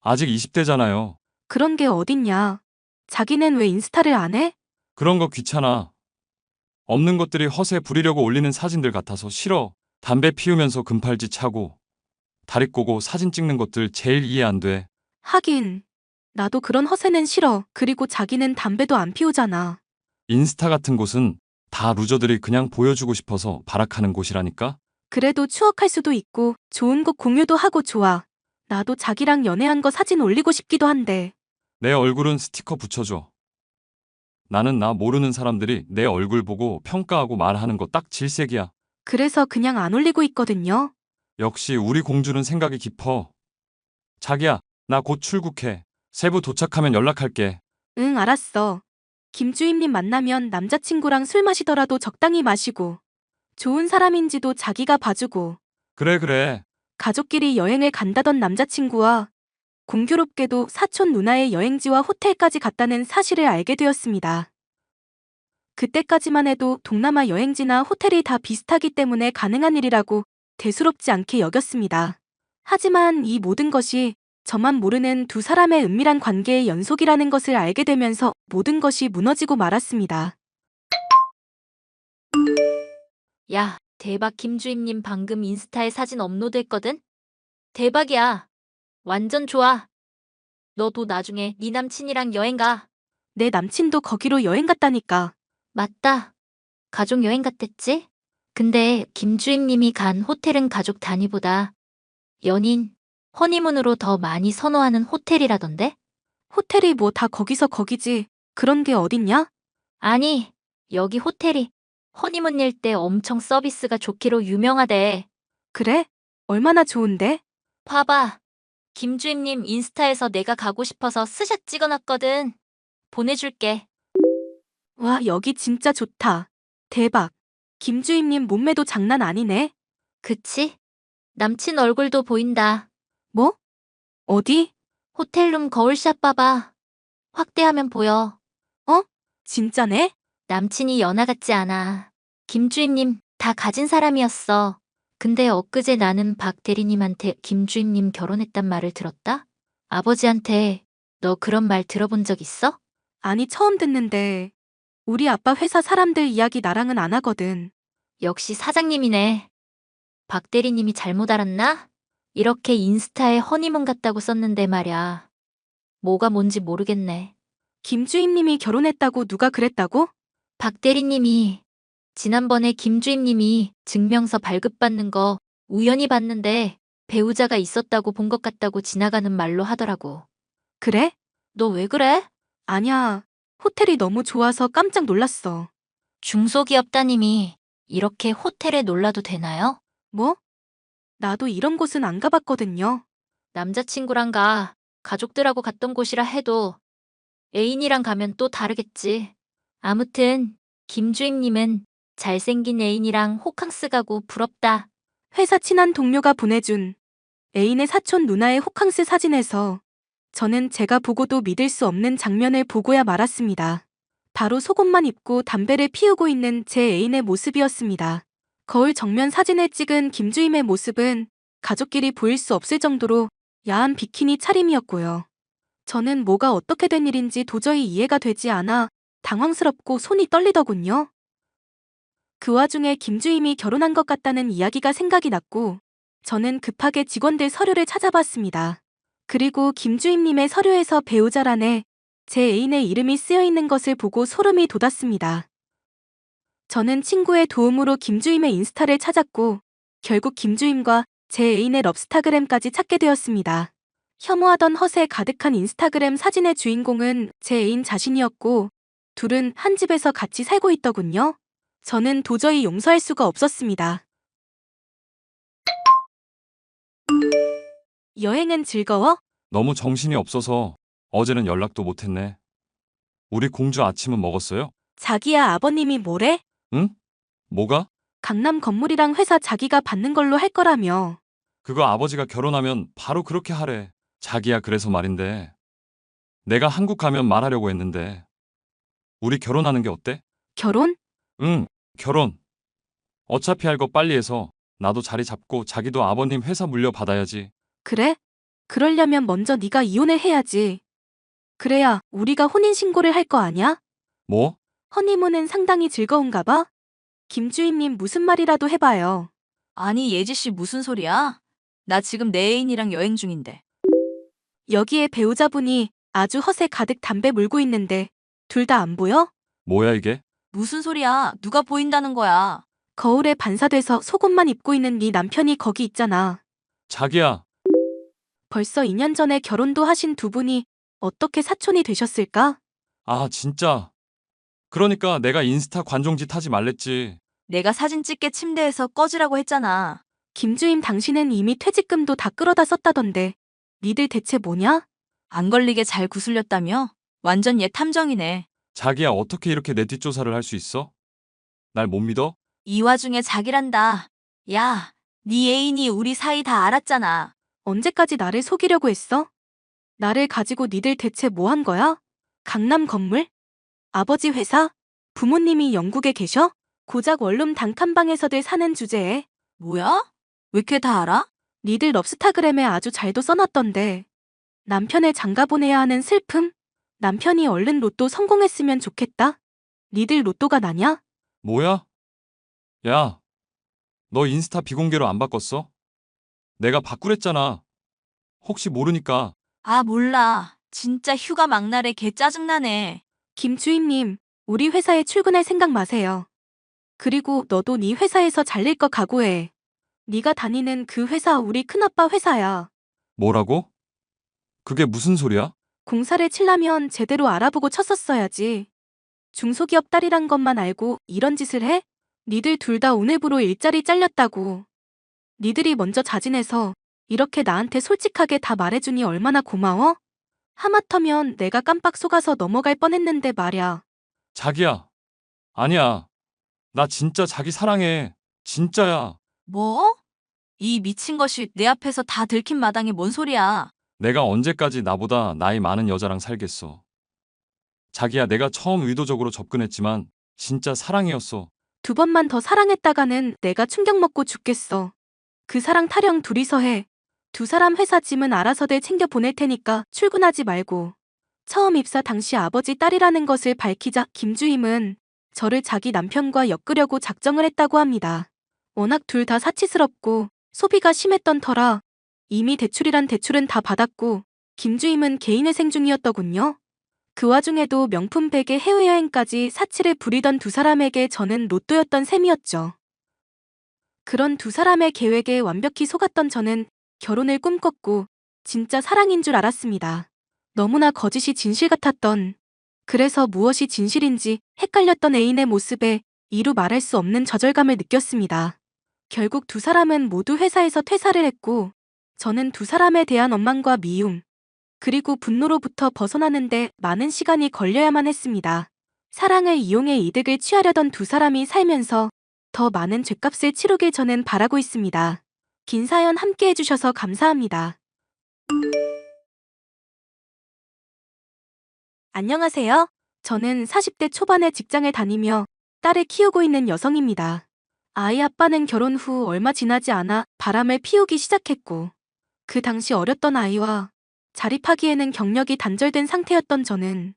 Speaker 3: 아직 20대잖아요.
Speaker 2: 그런 게 어딨냐. 자기는 왜 인스타를 안 해?
Speaker 3: 그런 거 귀찮아. 없는 것들이 허세 부리려고 올리는 사진들 같아서 싫어. 담배 피우면서 금팔찌 차고 다리 꼬고 사진 찍는 것들 제일 이해 안 돼.
Speaker 2: 하긴. 나도 그런 허세는 싫어. 그리고 자기는 담배도 안 피우잖아.
Speaker 3: 인스타 같은 곳은 다 루저들이 그냥 보여주고 싶어서 발악하는 곳이라니까?
Speaker 2: 그래도 추억할 수도 있고 좋은 곳 공유도 하고 좋아. 나도 자기랑 연애한 거 사진 올리고 싶기도 한데.
Speaker 3: 내 얼굴은 스티커 붙여줘. 나는 나 모르는 사람들이 내 얼굴 보고 평가하고 말하는 거 딱 질색이야.
Speaker 2: 그래서 그냥 안 올리고 있거든요.
Speaker 3: 역시 우리 공주는 생각이 깊어. 자기야, 나 곧 출국해. 세부 도착하면 연락할게.
Speaker 2: 응, 알았어. 김주임님 만나면 남자친구랑 술 마시더라도 적당히 마시고. 좋은 사람인지도 자기가 봐주고.
Speaker 3: 그래.
Speaker 2: 가족끼리 여행을 간다던 남자친구와 공교롭게도 사촌 누나의 여행지와 호텔까지 갔다는 사실을 알게 되었습니다. 그때까지만 해도 동남아 여행지나 호텔이 다 비슷하기 때문에 가능한 일이라고 대수롭지 않게 여겼습니다. 하지만 이 모든 것이 저만 모르는 두 사람의 은밀한 관계의 연속이라는 것을 알게 되면서 모든 것이 무너지고 말았습니다.
Speaker 6: 야, 대박 김주임님 방금 인스타에 사진 업로드했거든? 대박이야. 완전 좋아. 너도 나중에 네 남친이랑 여행 가.
Speaker 2: 내 남친도 거기로 여행 갔다니까.
Speaker 6: 맞다. 가족 여행 갔댔지? 근데 김주임님이 간 호텔은 가족 단위보다 연인, 허니문으로 더 많이 선호하는 호텔이라던데?
Speaker 2: 호텔이 뭐 다 거기서 거기지. 그런 게 어딨냐?
Speaker 6: 아니, 여기 호텔이 허니문일 때 엄청 서비스가 좋기로 유명하대.
Speaker 2: 그래? 얼마나 좋은데?
Speaker 6: 봐봐. 김주임님 인스타에서 내가 가고 싶어서 스샷 찍어놨거든. 보내줄게.
Speaker 2: 와, 여기 진짜 좋다. 대박. 김주임님 몸매도 장난 아니네.
Speaker 6: 그치? 남친 얼굴도 보인다.
Speaker 2: 뭐? 어디?
Speaker 6: 호텔룸 거울샷 봐봐. 확대하면 보여.
Speaker 2: 진짜네?
Speaker 6: 남친이 연하 같지 않아. 김주임님 다 가진 사람이었어. 근데 엊그제 나는 박 대리님한테 김주임님 결혼했단 말을 들었다? 아버지한테 너 그런 말 들어본 적 있어?
Speaker 2: 아니, 처음 듣는데. 우리 아빠 회사 사람들 이야기 나랑은 안 하거든.
Speaker 6: 역시 사장님이네. 박 대리님이 잘못 알았나? 이렇게 인스타에 허니문 같다고 썼는데 말야. 뭐가 뭔지 모르겠네.
Speaker 2: 김주임님이 결혼했다고 누가 그랬다고?
Speaker 6: 박 대리님이 지난번에 김주임님이 증명서 발급받는 거 우연히 봤는데 배우자가 있었다고 본 것 같다고 지나가는 말로 하더라고.
Speaker 2: 그래?
Speaker 6: 너 왜 그래?
Speaker 2: 아니야. 호텔이 너무 좋아서 깜짝 놀랐어.
Speaker 6: 중소기업 따님이 이렇게 호텔에 놀라도 되나요?
Speaker 2: 뭐? 나도 이런 곳은 안 가봤거든요.
Speaker 6: 남자친구랑 가. 가족들하고 갔던 곳이라 해도 애인이랑 가면 또 다르겠지. 아무튼 김주임님은 잘생긴 애인이랑 호캉스 가고 부럽다.
Speaker 2: 회사 친한 동료가 보내준 애인의 사촌 누나의 호캉스 사진에서 저는 제가 보고도 믿을 수 없는 장면을 보고야 말았습니다. 바로 속옷만 입고 담배를 피우고 있는 제 애인의 모습이었습니다. 거울 정면 사진을 찍은 김주임의 모습은 가족끼리 보일 수 없을 정도로 야한 비키니 차림이었고요. 저는 뭐가 어떻게 된 일인지 도저히 이해가 되지 않아 당황스럽고 손이 떨리더군요. 그 와중에 김주임이 결혼한 것 같다는 이야기가 생각이 났고 저는 급하게 직원들 서류를 찾아봤습니다. 그리고 김주임님의 서류에서 배우자란에 제 애인의 이름이 쓰여 있는 것을 보고 소름이 돋았습니다. 저는 친구의 도움으로 김주임의 인스타를 찾았고 결국 김주임과 제 애인의 럽스타그램까지 찾게 되었습니다. 혐오하던 허세 가득한 인스타그램 사진의 주인공은 제 애인 자신이었고 둘은 한 집에서 같이 살고 있더군요. 저는 도저히 용서할 수가 없었습니다. 여행은 즐거워?
Speaker 3: 너무 정신이 없어서 어제는 연락도 못했네. 우리 공주 아침은 먹었어요?
Speaker 2: 자기야, 아버님이 뭐래?
Speaker 3: 응? 뭐가?
Speaker 2: 강남 건물이랑 회사 자기가 받는 걸로 할 거라며.
Speaker 3: 그거 아버지가 결혼하면 바로 그렇게 하래. 자기야, 그래서 말인데. 내가 한국 가면 말하려고 했는데. 우리 결혼하는 게 어때?
Speaker 2: 결혼?
Speaker 3: 응, 결혼. 어차피 할 거 빨리 해서 나도 자리 잡고 자기도 아버님 회사 물려받아야지.
Speaker 2: 그래? 그러려면 먼저 네가 이혼을 해야지. 그래야 우리가 혼인신고를 할 거 아냐?
Speaker 3: 뭐?
Speaker 2: 허니문은 상당히 즐거운가 봐? 김주임님 무슨 말이라도 해봐요.
Speaker 5: 아니, 예지씨 무슨 소리야? 나 지금 내 애인이랑 여행 중인데.
Speaker 2: 여기에 배우자분이 아주 허세 가득 담배 물고 있는데 둘 다 안 보여?
Speaker 3: 뭐야 이게?
Speaker 5: 무슨 소리야? 누가 보인다는 거야?
Speaker 2: 거울에 반사돼서 속옷만 입고 있는 네 남편이 거기 있잖아.
Speaker 3: 자기야,
Speaker 2: 벌써 2년 전에 결혼도 하신 두 분이 어떻게 사촌이 되셨을까?
Speaker 3: 아 진짜. 그러니까 내가 인스타 관종짓 하지 말랬지.
Speaker 5: 내가 사진 찍게 침대에서 꺼지라고 했잖아.
Speaker 2: 김주임 당신은 이미 퇴직금도 다 끌어다 썼다던데 니들 대체 뭐냐?
Speaker 5: 안 걸리게 잘 구슬렸다며? 완전 얘 탐정이네.
Speaker 3: 자기야, 어떻게 이렇게 내 뒷조사를 할 수 있어? 날 못 믿어?
Speaker 5: 이 와중에 자기란다. 야, 네 애인이 우리 사이 다 알았잖아.
Speaker 2: 언제까지 나를 속이려고 했어? 나를 가지고 니들 대체 뭐 한 거야? 강남 건물? 아버지 회사? 부모님이 영국에 계셔? 고작 원룸 단칸방에서들 사는 주제에
Speaker 5: 뭐야? 왜 이렇게 다 알아?
Speaker 2: 니들 럽스타그램에 아주 잘도 써놨던데 남편을 장가보내야 하는 슬픔? 남편이 얼른 로또 성공했으면 좋겠다? 니들 로또가 나냐?
Speaker 3: 뭐야? 야, 너 인스타 비공개로 안 바꿨어? 내가 바꾸랬잖아. 혹시 모르니까.
Speaker 5: 아, 몰라. 진짜 휴가 막날에 개 짜증나네.
Speaker 2: 김주임님, 우리 회사에 출근할 생각 마세요. 그리고 너도 네 회사에서 잘릴 거 각오해. 네가 다니는 그 회사 우리 큰아빠 회사야.
Speaker 3: 뭐라고? 그게 무슨 소리야?
Speaker 2: 공사를 치려면 제대로 알아보고 쳤었어야지. 중소기업 딸이란 것만 알고 이런 짓을 해? 니들 둘 다 오늘부로 일자리 잘렸다고. 니들이 먼저 자진해서 이렇게 나한테 솔직하게 다 말해주니 얼마나 고마워? 하마터면 내가 깜빡 속아서 넘어갈 뻔했는데 말야.
Speaker 3: 자기야. 아니야. 나 진짜 자기 사랑해. 진짜야.
Speaker 5: 뭐? 이 미친 것이 내 앞에서 다 들킨 마당에 뭔 소리야?
Speaker 3: 내가 언제까지 나보다 나이 많은 여자랑 살겠어. 자기야, 내가 처음 의도적으로 접근했지만 진짜 사랑이었어.
Speaker 2: 두 번만 더 사랑했다가는 내가 충격 먹고 죽겠어. 그 사랑 타령 둘이서 해. 두 사람 회사 짐은 알아서들 챙겨 보낼 테니까 출근하지 말고. 처음 입사 당시 아버지 딸이라는 것을 밝히자 김주임은 저를 자기 남편과 엮으려고 작정을 했다고 합니다. 워낙 둘 다 사치스럽고 소비가 심했던 터라 이미 대출이란 대출은 다 받았고 김주임은 개인회생 중이었더군요. 그 와중에도 명품 베개 해외여행까지 사치를 부리던 두 사람에게 저는 로또였던 셈이었죠. 그런 두 사람의 계획에 완벽히 속았던 저는 결혼을 꿈꿨고 진짜 사랑인 줄 알았습니다. 너무나 거짓이 진실 같았던, 그래서 무엇이 진실인지 헷갈렸던 애인의 모습에 이루 말할 수 없는 좌절감을 느꼈습니다. 결국 두 사람은 모두 회사에서 퇴사를 했고 저는 두 사람에 대한 원망과 미움, 그리고 분노로부터 벗어나는데 많은 시간이 걸려야만 했습니다. 사랑을 이용해 이득을 취하려던 두 사람이 살면서 더 많은 죗값을 치르길 저는 바라고 있습니다. 긴 사연 함께 해주셔서 감사합니다. 안녕하세요. 저는 40대 초반의 직장을 다니며 딸을 키우고 있는 여성입니다. 아이 아빠는 결혼 후 얼마 지나지 않아 바람을 피우기 시작했고 그 당시 어렸던 아이와 자립하기에는 경력이 단절된 상태였던 저는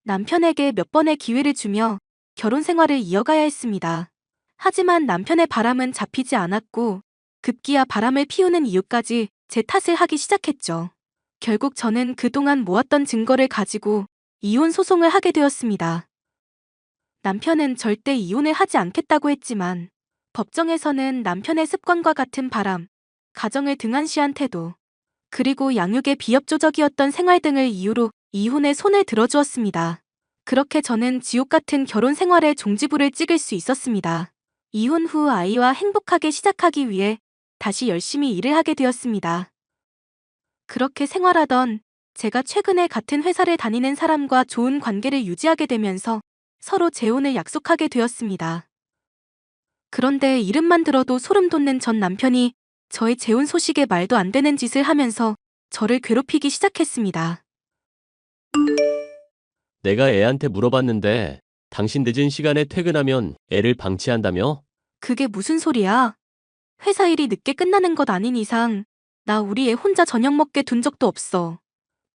Speaker 2: 남편에게 몇 번의 기회를 주며 결혼 생활을 이어가야 했습니다. 하지만 남편의 바람은 잡히지 않았고 급기야 바람을 피우는 이유까지 제 탓을 하기 시작했죠. 결국 저는 그동안 모았던 증거를 가지고 이혼 소송을 하게 되었습니다. 남편은 절대 이혼을 하지 않겠다고 했지만 법정에서는 남편의 습관과 같은 바람, 가정을 등한시한 태도, 그리고 양육의 비협조적이었던 생활 등을 이유로 이혼에 손을 들어주었습니다. 그렇게 저는 지옥 같은 결혼 생활에 종지부를 찍을 수 있었습니다. 이혼 후 아이와 행복하게 시작하기 위해 다시 열심히 일을 하게 되었습니다. 그렇게 생활하던 제가 최근에 같은 회사를 다니는 사람과 좋은 관계를 유지하게 되면서 서로 재혼을 약속하게 되었습니다. 그런데 이름만 들어도 소름 돋는 전 남편이 저의 재혼 소식에 말도 안 되는 짓을 하면서 저를 괴롭히기 시작했습니다.
Speaker 7: 내가 애한테 물어봤는데 당신 늦은 시간에 퇴근하면 애를 방치한다며?
Speaker 2: 그게 무슨 소리야? 회사 일이 늦게 끝나는 것 아닌 이상 나 우리 애 혼자 저녁 먹게 둔 적도 없어.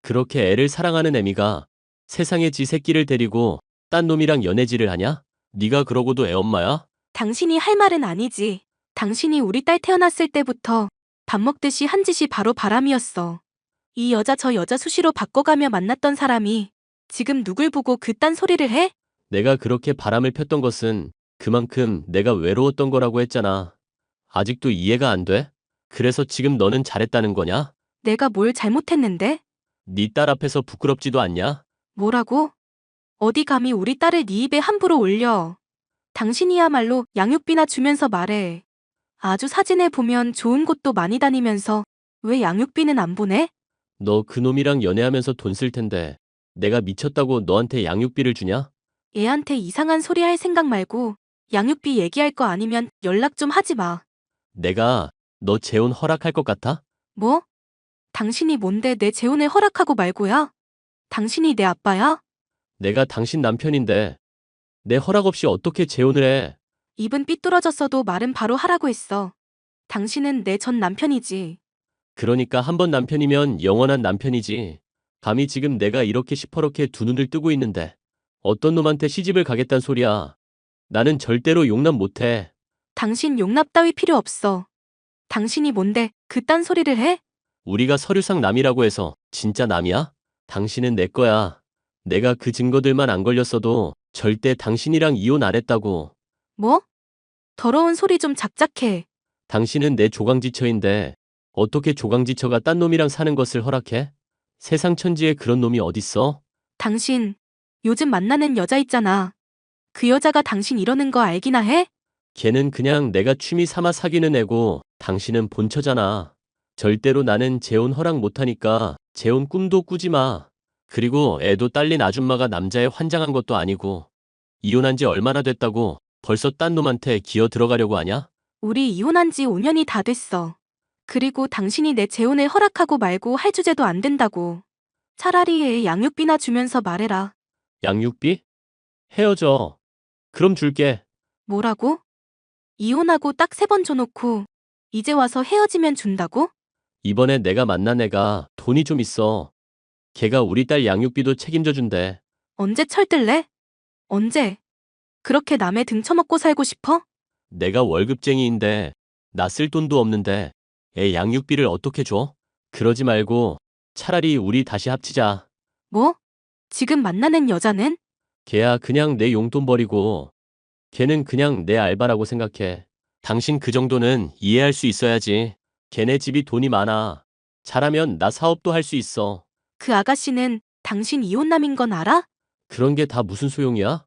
Speaker 7: 그렇게 애를 사랑하는 애미가 세상에 지 새끼를 데리고 딴 놈이랑 연애질을 하냐? 네가 그러고도 애 엄마야?
Speaker 2: 당신이 할 말은 아니지. 당신이 우리 딸 태어났을 때부터 밥 먹듯이 한 짓이 바로 바람이었어. 이 여자 저 여자 수시로 바꿔가며 만났던 사람이 지금 누굴 보고 그딴 소리를 해?
Speaker 7: 내가 그렇게 바람을 폈던 것은 그만큼 내가 외로웠던 거라고 했잖아. 아직도 이해가 안 돼? 그래서 지금 너는 잘했다는 거냐?
Speaker 2: 내가 뭘 잘못했는데?
Speaker 7: 네 딸 앞에서 부끄럽지도 않냐?
Speaker 2: 뭐라고? 어디 감히 우리 딸을 네 입에 함부로 올려. 당신이야말로 양육비나 주면서 말해. 아주 사진에 보면 좋은 곳도 많이 다니면서 왜 양육비는 안 보내?
Speaker 7: 너 그놈이랑 연애하면서 돈 쓸 텐데 내가 미쳤다고 너한테 양육비를 주냐?
Speaker 2: 애한테 이상한 소리 할 생각 말고 양육비 얘기할 거 아니면 연락 좀 하지 마.
Speaker 7: 내가 너 재혼 허락할 것 같아?
Speaker 2: 뭐? 당신이 뭔데 내 재혼을 허락하고 말고야? 당신이 내 아빠야?
Speaker 7: 내가 당신 남편인데 내 허락 없이 어떻게 재혼을 해?
Speaker 2: 입은 삐뚤어졌어도 말은 바로 하라고 했어. 당신은 내 전 남편이지.
Speaker 7: 그러니까 한 번 남편이면 영원한 남편이지. 감히 지금 내가 이렇게 시퍼렇게 두 눈을 뜨고 있는데 어떤 놈한테 시집을 가겠단 소리야. 나는 절대로 용납 못해.
Speaker 2: 당신 용납 따위 필요 없어. 당신이 뭔데 그딴 소리를 해?
Speaker 7: 우리가 서류상 남이라고 해서 진짜 남이야? 당신은 내 거야. 내가 그 증거들만 안 걸렸어도 절대 당신이랑 이혼 안 했다고.
Speaker 2: 뭐? 더러운 소리 좀 작작해.
Speaker 7: 당신은 내 조강지처인데 어떻게 조강지처가 딴 놈이랑 사는 것을 허락해? 세상 천지에 그런 놈이 어딨어?
Speaker 2: 당신 요즘 만나는 여자 있잖아. 그 여자가 당신 이러는 거 알기나 해?
Speaker 7: 걔는 그냥 내가 취미 삼아 사귀는 애고 당신은 본처잖아. 절대로 나는 재혼 허락 못하니까 재혼 꿈도 꾸지 마. 그리고 애도 딸린 아줌마가 남자에 환장한 것도 아니고 이혼한 지 얼마나 됐다고 벌써 딴 놈한테 기어 들어가려고 하냐?
Speaker 2: 우리 이혼한 지 5년이 다 됐어. 그리고 당신이 내 재혼을 허락하고 말고 할 주제도 안 된다고. 차라리 애 양육비나 주면서 말해라.
Speaker 7: 양육비? 헤어져. 그럼 줄게.
Speaker 2: 뭐라고? 이혼하고 딱 3번 줘놓고 이제 와서 헤어지면 준다고?
Speaker 7: 이번에 내가 만난 애가 돈이 좀 있어. 걔가 우리 딸 양육비도 책임져 준대.
Speaker 2: 언제 철들래? 언제? 그렇게 남의 등 쳐먹고 살고 싶어?
Speaker 7: 내가 월급쟁이인데 나 쓸 돈도 없는데 애 양육비를 어떻게 줘? 그러지 말고 차라리 우리 다시 합치자.
Speaker 2: 뭐? 지금 만나는 여자는?
Speaker 7: 걔야 그냥 내 용돈 버리고 걔는 그냥 내 알바라고 생각해. 당신 그 정도는 이해할 수 있어야지. 걔네 집이 돈이 많아. 잘하면 나 사업도 할 수 있어.
Speaker 2: 그 아가씨는 당신 이혼남인 건 알아?
Speaker 7: 그런 게 다 무슨 소용이야?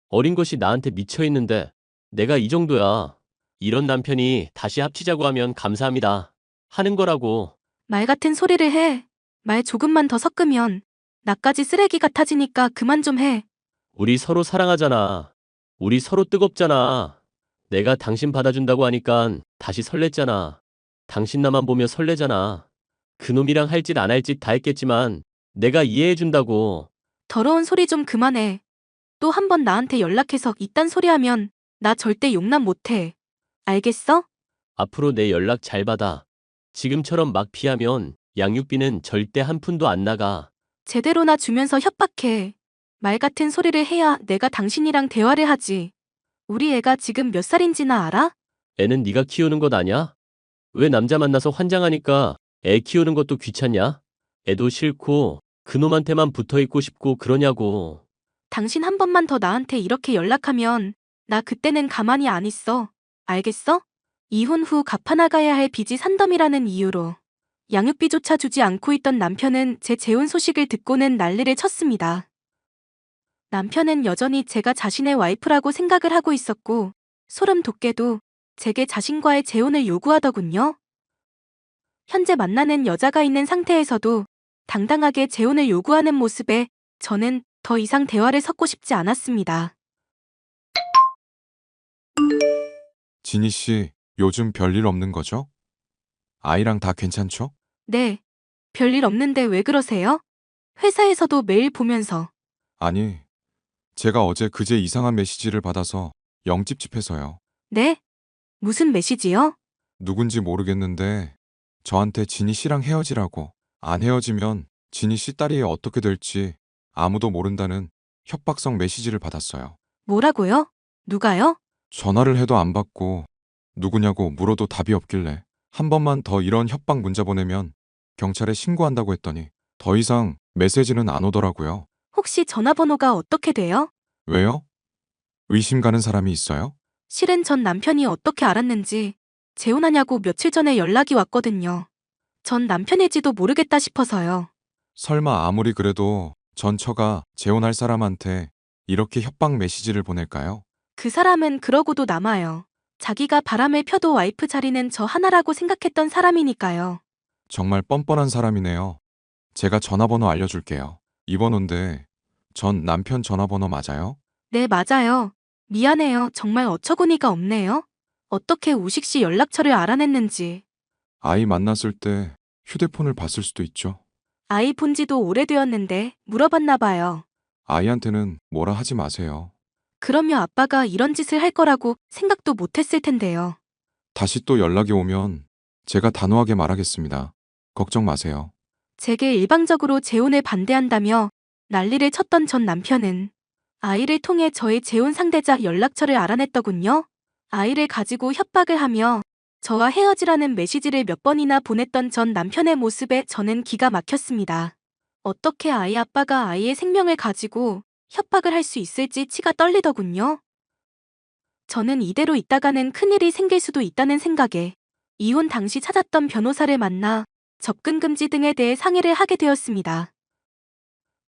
Speaker 7: 어린 것이 나한테 미쳐 있는데 내가 이 정도야. 이런 남편이 다시 합치자고 하면 감사합니다. 하는 거라고.
Speaker 2: 말 같은 소리를 해. 말 조금만 더 섞으면 나까지 쓰레기 같아지니까 그만 좀 해.
Speaker 7: 우리 서로 사랑하잖아. 우리 서로 뜨겁잖아. 내가 당신 받아준다고 하니까 다시 설렜잖아. 당신 나만 보며 설레잖아. 그놈이랑 할 짓 안 할 짓 다 했겠지만 내가 이해해준다고.
Speaker 2: 더러운 소리 좀 그만해. 또 한 번 나한테 연락해서 이딴 소리 하면 나 절대 용납 못해. 알겠어?
Speaker 7: 앞으로 내 연락 잘 받아. 지금처럼 막 피하면 양육비는 절대 한 푼도 안 나가.
Speaker 2: 제대로나 주면서 협박해. 말 같은 소리를 해야 내가 당신이랑 대화를 하지. 우리 애가 지금 몇 살인지나 알아?
Speaker 7: 애는 네가 키우는 것 아냐? 왜 남자 만나서 환장하니까 애 키우는 것도 귀찮냐? 애도 싫고 그놈한테만 붙어있고 싶고 그러냐고.
Speaker 2: 당신 한 번만 더 나한테 이렇게 연락하면 나 그때는 가만히 안 있어. 알겠어? 이혼 후 갚아나가야 할 빚이 산더미라는 이유로 양육비조차 주지 않고 있던 남편은 제 재혼 소식을 듣고는 난리를 쳤습니다. 남편은 여전히 제가 자신의 와이프라고 생각을 하고 있었고 소름 돋게도 제게 자신과의 재혼을 요구하더군요. 현재 만나는 여자가 있는 상태에서도 당당하게 재혼을 요구하는 모습에 저는 더 이상 대화를 섞고 싶지 않았습니다.
Speaker 8: 진희 씨, 요즘 별일 없는 거죠? 아이랑 다 괜찮죠?
Speaker 2: 네, 별일 없는데 왜 그러세요? 회사에서도 매일 보면서.
Speaker 8: 아니, 제가 어제 그제 이상한 메시지를 받아서 영 찝찝해서요.
Speaker 2: 네? 무슨 메시지요?
Speaker 8: 누군지 모르겠는데 저한테 진희 씨랑 헤어지라고, 안 헤어지면 진희 씨 딸이 어떻게 될지 아무도 모른다는 협박성 메시지를 받았어요.
Speaker 2: 뭐라고요? 누가요?
Speaker 8: 전화를 해도 안 받고 누구냐고 물어도 답이 없길래 한 번만 더 이런 협박 문자 보내면 경찰에 신고한다고 했더니 더 이상 메시지는 안 오더라고요.
Speaker 2: 혹시 전화번호가 어떻게 돼요?
Speaker 8: 왜요? 의심 가는 사람이 있어요?
Speaker 2: 실은 전 남편이 어떻게 알았는지 재혼하냐고 며칠 전에 연락이 왔거든요. 전 남편일지도 모르겠다 싶어서요.
Speaker 8: 설마 아무리 그래도 전 처가 재혼할 사람한테 이렇게 협박 메시지를 보낼까요?
Speaker 2: 그 사람은 그러고도 남아요. 자기가 바람을 펴도 와이프 자리는 저 하나라고 생각했던 사람이니까요.
Speaker 8: 정말 뻔뻔한 사람이네요. 제가 전화번호 알려줄게요. 이 번호인데 전 남편 전화번호 맞아요?
Speaker 2: 네, 맞아요. 미안해요. 정말 어처구니가 없네요. 어떻게 우식 씨 연락처를 알아냈는지.
Speaker 8: 아이 만났을 때 휴대폰을 봤을 수도 있죠.
Speaker 2: 아이 본 지도 오래되었는데 물어봤나 봐요.
Speaker 8: 아이한테는 뭐라 하지 마세요.
Speaker 2: 그러면 아빠가 이런 짓을 할 거라고 생각도 못했을 텐데요.
Speaker 8: 다시 또 연락이 오면 제가 단호하게 말하겠습니다. 걱정 마세요.
Speaker 2: 제게 일방적으로 재혼을 반대한다며 난리를 쳤던 전 남편은 아이를 통해 저의 재혼 상대자 연락처를 알아냈더군요. 아이를 가지고 협박을 하며 저와 헤어지라는 메시지를 몇 번이나 보냈던 전 남편의 모습에 저는 기가 막혔습니다. 어떻게 아이 아빠가 아이의 생명을 가지고 협박을 할 수 있을지 치가 떨리더군요. 저는 이대로 있다가는 큰일이 생길 수도 있다는 생각에 이혼 당시 찾았던 변호사를 만나 접근 금지 등에 대해 상의를 하게 되었습니다.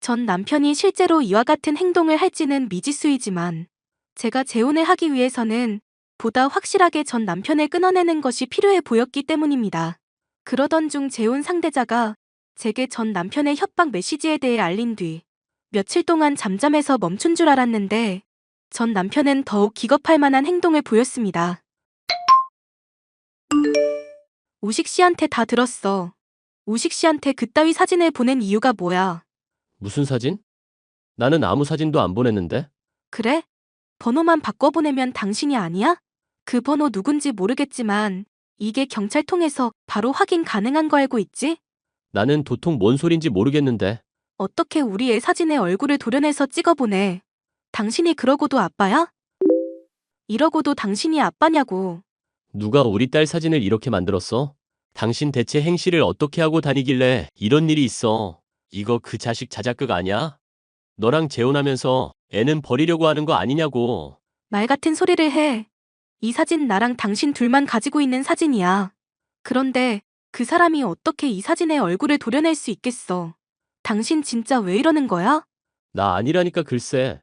Speaker 2: 전 남편이 실제로 이와 같은 행동을 할지는 미지수이지만 제가 재혼을 하기 위해서는 보다 확실하게 전 남편을 끊어내는 것이 필요해 보였기 때문입니다. 그러던 중 재혼 상대자가 제게 전 남편의 협박 메시지에 대해 알린 뒤 며칠 동안 잠잠해서 멈춘 줄 알았는데 전 남편은 더욱 기겁할 만한 행동을 보였습니다. 우식 씨한테 다 들었어. 우식 씨한테 그따위 사진을 보낸 이유가 뭐야?
Speaker 7: 무슨 사진? 나는 아무 사진도 안 보냈는데?
Speaker 2: 그래? 번호만 바꿔보내면 당신이 아니야? 그 번호 누군지 모르겠지만 이게 경찰 통해서 바로 확인 가능한 거 알고 있지?
Speaker 7: 나는 도통 뭔 소린지 모르겠는데.
Speaker 2: 어떻게 우리 애 사진에 얼굴을 도려내서 찍어보내? 당신이 그러고도 아빠야? 이러고도 당신이 아빠냐고.
Speaker 7: 누가 우리 딸 사진을 이렇게 만들었어? 당신 대체 행실을 어떻게 하고 다니길래 이런 일이 있어? 이거 그 자식 자작극 아니야? 너랑 재혼하면서 애는 버리려고 하는 거 아니냐고.
Speaker 2: 말 같은 소리를 해. 이 사진 나랑 당신 둘만 가지고 있는 사진이야. 그런데 그 사람이 어떻게 이 사진에 얼굴을 도려낼 수 있겠어? 당신 진짜 왜 이러는 거야?
Speaker 7: 나 아니라니까 글쎄.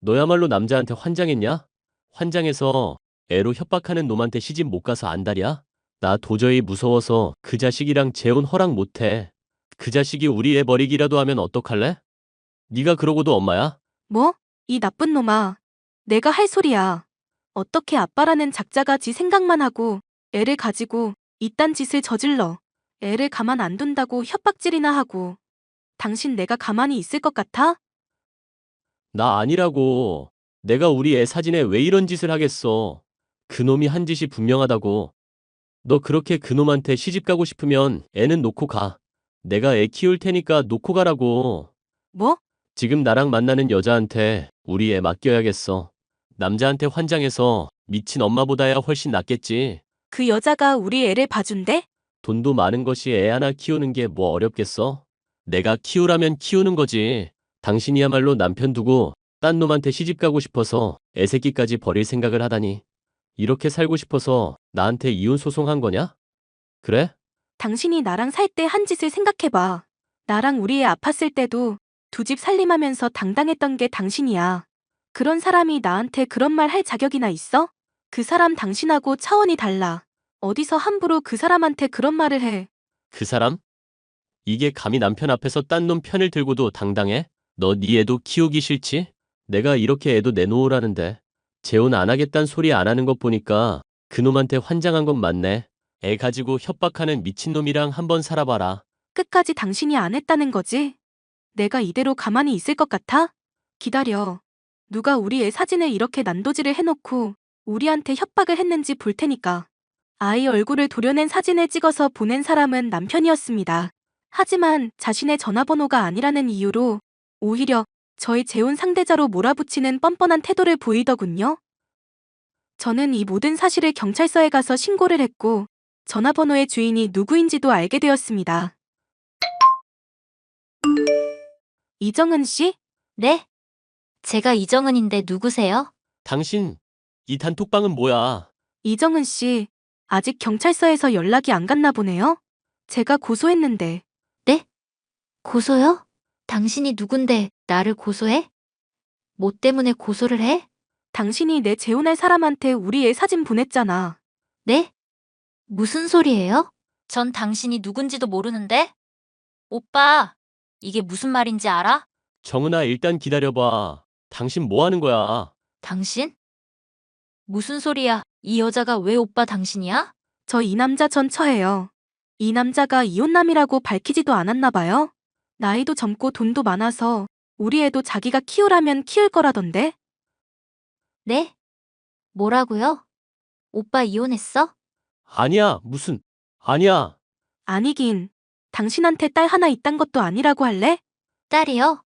Speaker 7: 너야말로 남자한테 환장했냐? 환장해서 애로 협박하는 놈한테 시집 못 가서 안달이야? 나 도저히 무서워서 그 자식이랑 재혼 허락 못 해. 그 자식이 우리 애 버리기라도 하면 어떡할래? 네가 그러고도 엄마야?
Speaker 2: 뭐? 이 나쁜 놈아. 내가 할 소리야. 어떻게 아빠라는 작자가 지 생각만 하고 애를 가지고 이딴 짓을 저질러. 애를 가만 안 둔다고 협박질이나 하고. 당신 내가 가만히 있을 것 같아?
Speaker 7: 나 아니라고. 내가 우리 애 사진에 왜 이런 짓을 하겠어. 그놈이 한 짓이 분명하다고. 너 그렇게 그놈한테 시집 가고 싶으면 애는 놓고 가. 내가 애 키울 테니까 놓고 가라고.
Speaker 2: 뭐?
Speaker 7: 지금 나랑 만나는 여자한테 우리 애 맡겨야겠어. 남자한테 환장해서 미친 엄마보다야 훨씬 낫겠지.
Speaker 2: 그 여자가 우리 애를 봐준대?
Speaker 7: 돈도 많은 것이 애 하나 키우는 게 뭐 어렵겠어? 내가 키우라면 키우는 거지. 당신이야말로 남편 두고 딴 놈한테 시집 가고 싶어서 애 새끼까지 버릴 생각을 하다니. 이렇게 살고 싶어서 나한테 이혼 소송한 거냐? 그래?
Speaker 2: 당신이 나랑 살 때 한 짓을 생각해봐. 나랑 우리 애 아팠을 때도 두 집 살림하면서 당당했던 게 당신이야. 그런 사람이 나한테 그런 말 할 자격이나 있어? 그 사람 당신하고 차원이 달라. 어디서 함부로 그 사람한테 그런 말을 해.
Speaker 7: 그 사람? 이게 감히 남편 앞에서 딴 놈 편을 들고도 당당해? 너 네 애도 키우기 싫지? 내가 이렇게 애도 내놓으라는데 재혼 안 하겠단 소리 안 하는 것 보니까 그놈한테 환장한 건 맞네. 애 가지고 협박하는 미친놈이랑 한번 살아봐라.
Speaker 2: 끝까지 당신이 안 했다는 거지? 내가 이대로 가만히 있을 것 같아? 기다려. 누가 우리 애 사진을 이렇게 난도질을 해놓고 우리한테 협박을 했는지 볼 테니까. 아이 얼굴을 도려낸 사진을 찍어서 보낸 사람은 남편이었습니다. 하지만 자신의 전화번호가 아니라는 이유로 오히려 저희 재혼 상대자로 몰아붙이는 뻔뻔한 태도를 보이더군요. 저는 이 모든 사실을 경찰서에 가서 신고를 했고 전화번호의 주인이 누구인지도 알게 되었습니다. 이정은 씨?
Speaker 6: 네? 제가 이정은인데 누구세요?
Speaker 7: 당신, 이 단톡방은 뭐야?
Speaker 2: 이정은 씨, 아직 경찰서에서 연락이 안 갔나 보네요? 제가 고소했는데.
Speaker 6: 고소요? 당신이 누군데 나를 고소해? 뭐 때문에 고소를 해?
Speaker 2: 당신이 내 재혼할 사람한테 우리 애 사진 보냈잖아.
Speaker 6: 네? 무슨 소리예요? 전 당신이 누군지도 모르는데? 오빠, 이게 무슨 말인지 알아?
Speaker 7: 정은아, 일단 기다려봐. 당신 뭐 하는 거야?
Speaker 6: 당신? 무슨 소리야? 이 여자가 왜 오빠 당신이야?
Speaker 2: 저 이 남자 전 처해요. 이 남자가 이혼남이라고 밝히지도 않았나 봐요. 나이도 젊고 돈도 많아서 우리 애도 자기가 키우라면 키울 거라던데?
Speaker 6: 네? 뭐라고요? 오빠 이혼했어?
Speaker 7: 아니야, 아니야.
Speaker 2: 아니긴. 당신한테 딸 하나 있단 것도 아니라고 할래?
Speaker 6: 딸이요?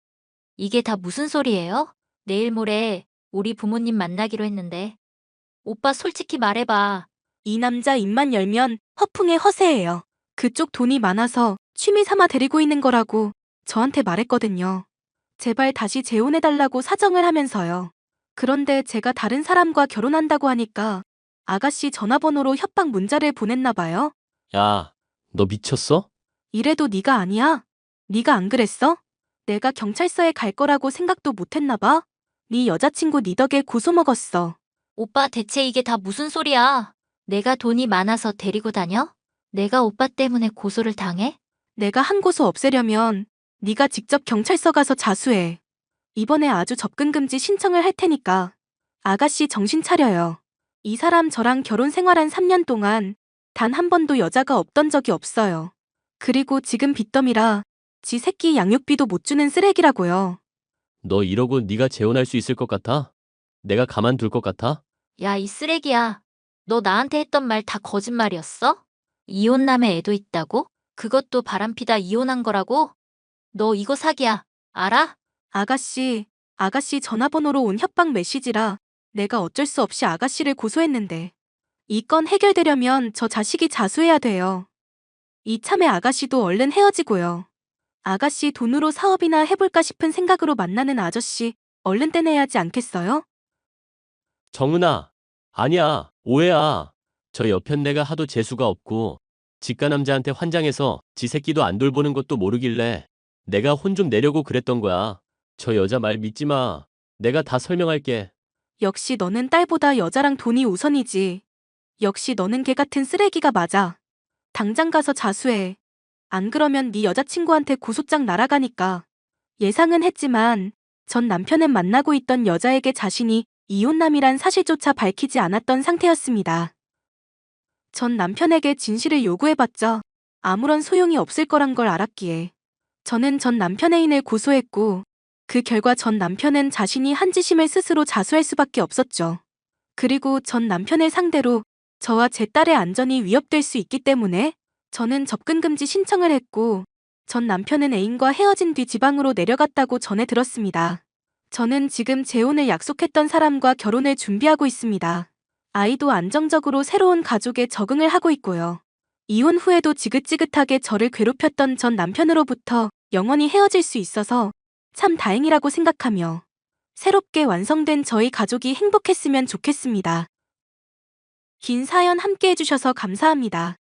Speaker 6: 이게 다 무슨 소리예요? 내일 모레 우리 부모님 만나기로 했는데. 오빠 솔직히 말해봐.
Speaker 2: 이 남자 입만 열면 허풍에 허세예요. 그쪽 돈이 많아서 취미 삼아 데리고 있는 거라고 저한테 말했거든요. 제발 다시 재혼해달라고 사정을 하면서요. 그런데 제가 다른 사람과 결혼한다고 하니까 아가씨 전화번호로 협박 문자를 보냈나 봐요.
Speaker 7: 야, 너 미쳤어?
Speaker 2: 이래도 네가 아니야? 네가 안 그랬어? 내가 경찰서에 갈 거라고 생각도 못했나 봐? 네 여자친구 네 덕에 고소 먹었어.
Speaker 6: 오빠 대체 이게 다 무슨 소리야? 내가 돈이 많아서 데리고 다녀? 내가 오빠 때문에 고소를 당해?
Speaker 2: 내가 한 고소 없애려면 네가 직접 경찰서 가서 자수해. 이번에 아주 접근금지 신청을 할 테니까. 아가씨 정신 차려요. 이 사람 저랑 결혼 생활한 3년 동안 단 한 번도 여자가 없던 적이 없어요. 그리고 지금 빚더미라 지 새끼 양육비도 못 주는 쓰레기라고요.
Speaker 7: 너 이러고 네가 재혼할 수 있을 것 같아? 내가 가만둘 것 같아?
Speaker 6: 야, 이 쓰레기야. 너 나한테 했던 말 다 거짓말이었어? 이혼남의 애도 있다고? 그것도 바람피다 이혼한 거라고? 너 이거 사기야. 알아?
Speaker 2: 아가씨 전화번호로 온 협박 메시지라 내가 어쩔 수 없이 아가씨를 고소했는데 이 건 해결되려면 저 자식이 자수해야 돼요. 이참에 아가씨도 얼른 헤어지고요. 아가씨 돈으로 사업이나 해볼까 싶은 생각으로 만나는 아저씨 얼른 떼내야 하지 않겠어요?
Speaker 7: 정은아, 아니야, 오해야. 저 옆엔 내가 하도 재수가 없고 직가 남자한테 환장해서 지 새끼도 안 돌보는 것도 모르길래 내가 혼 좀 내려고 그랬던 거야. 저 여자 말 믿지 마. 내가 다 설명할게.
Speaker 2: 역시 너는 딸보다 여자랑 돈이 우선이지. 역시 너는 개 같은 쓰레기가 맞아. 당장 가서 자수해. 안 그러면 네 여자친구한테 고소장 날아가니까. 예상은 했지만 전 남편은 만나고 있던 여자에게 자신이 이혼남이란 사실조차 밝히지 않았던 상태였습니다. 전 남편에게 진실을 요구해봤자 아무런 소용이 없을 거란 걸 알았기에 저는 전 남편 애인을 고소했고 그 결과 전 남편은 자신이 한 짓임을 스스로 자수할 수밖에 없었죠. 그리고 전 남편을 상대로 저와 제 딸의 안전이 위협될 수 있기 때문에 저는 접근 금지 신청을 했고, 전 남편은 애인과 헤어진 뒤 지방으로 내려갔다고 전해 들었습니다. 저는 지금 재혼을 약속했던 사람과 결혼을 준비하고 있습니다. 아이도 안정적으로 새로운 가족에 적응을 하고 있고요. 이혼 후에도 지긋지긋하게 저를 괴롭혔던 전 남편으로부터 영원히 헤어질 수 있어서 참 다행이라고 생각하며 새롭게 완성된 저희 가족이 행복했으면 좋겠습니다. 긴 사연 함께 해주셔서 감사합니다.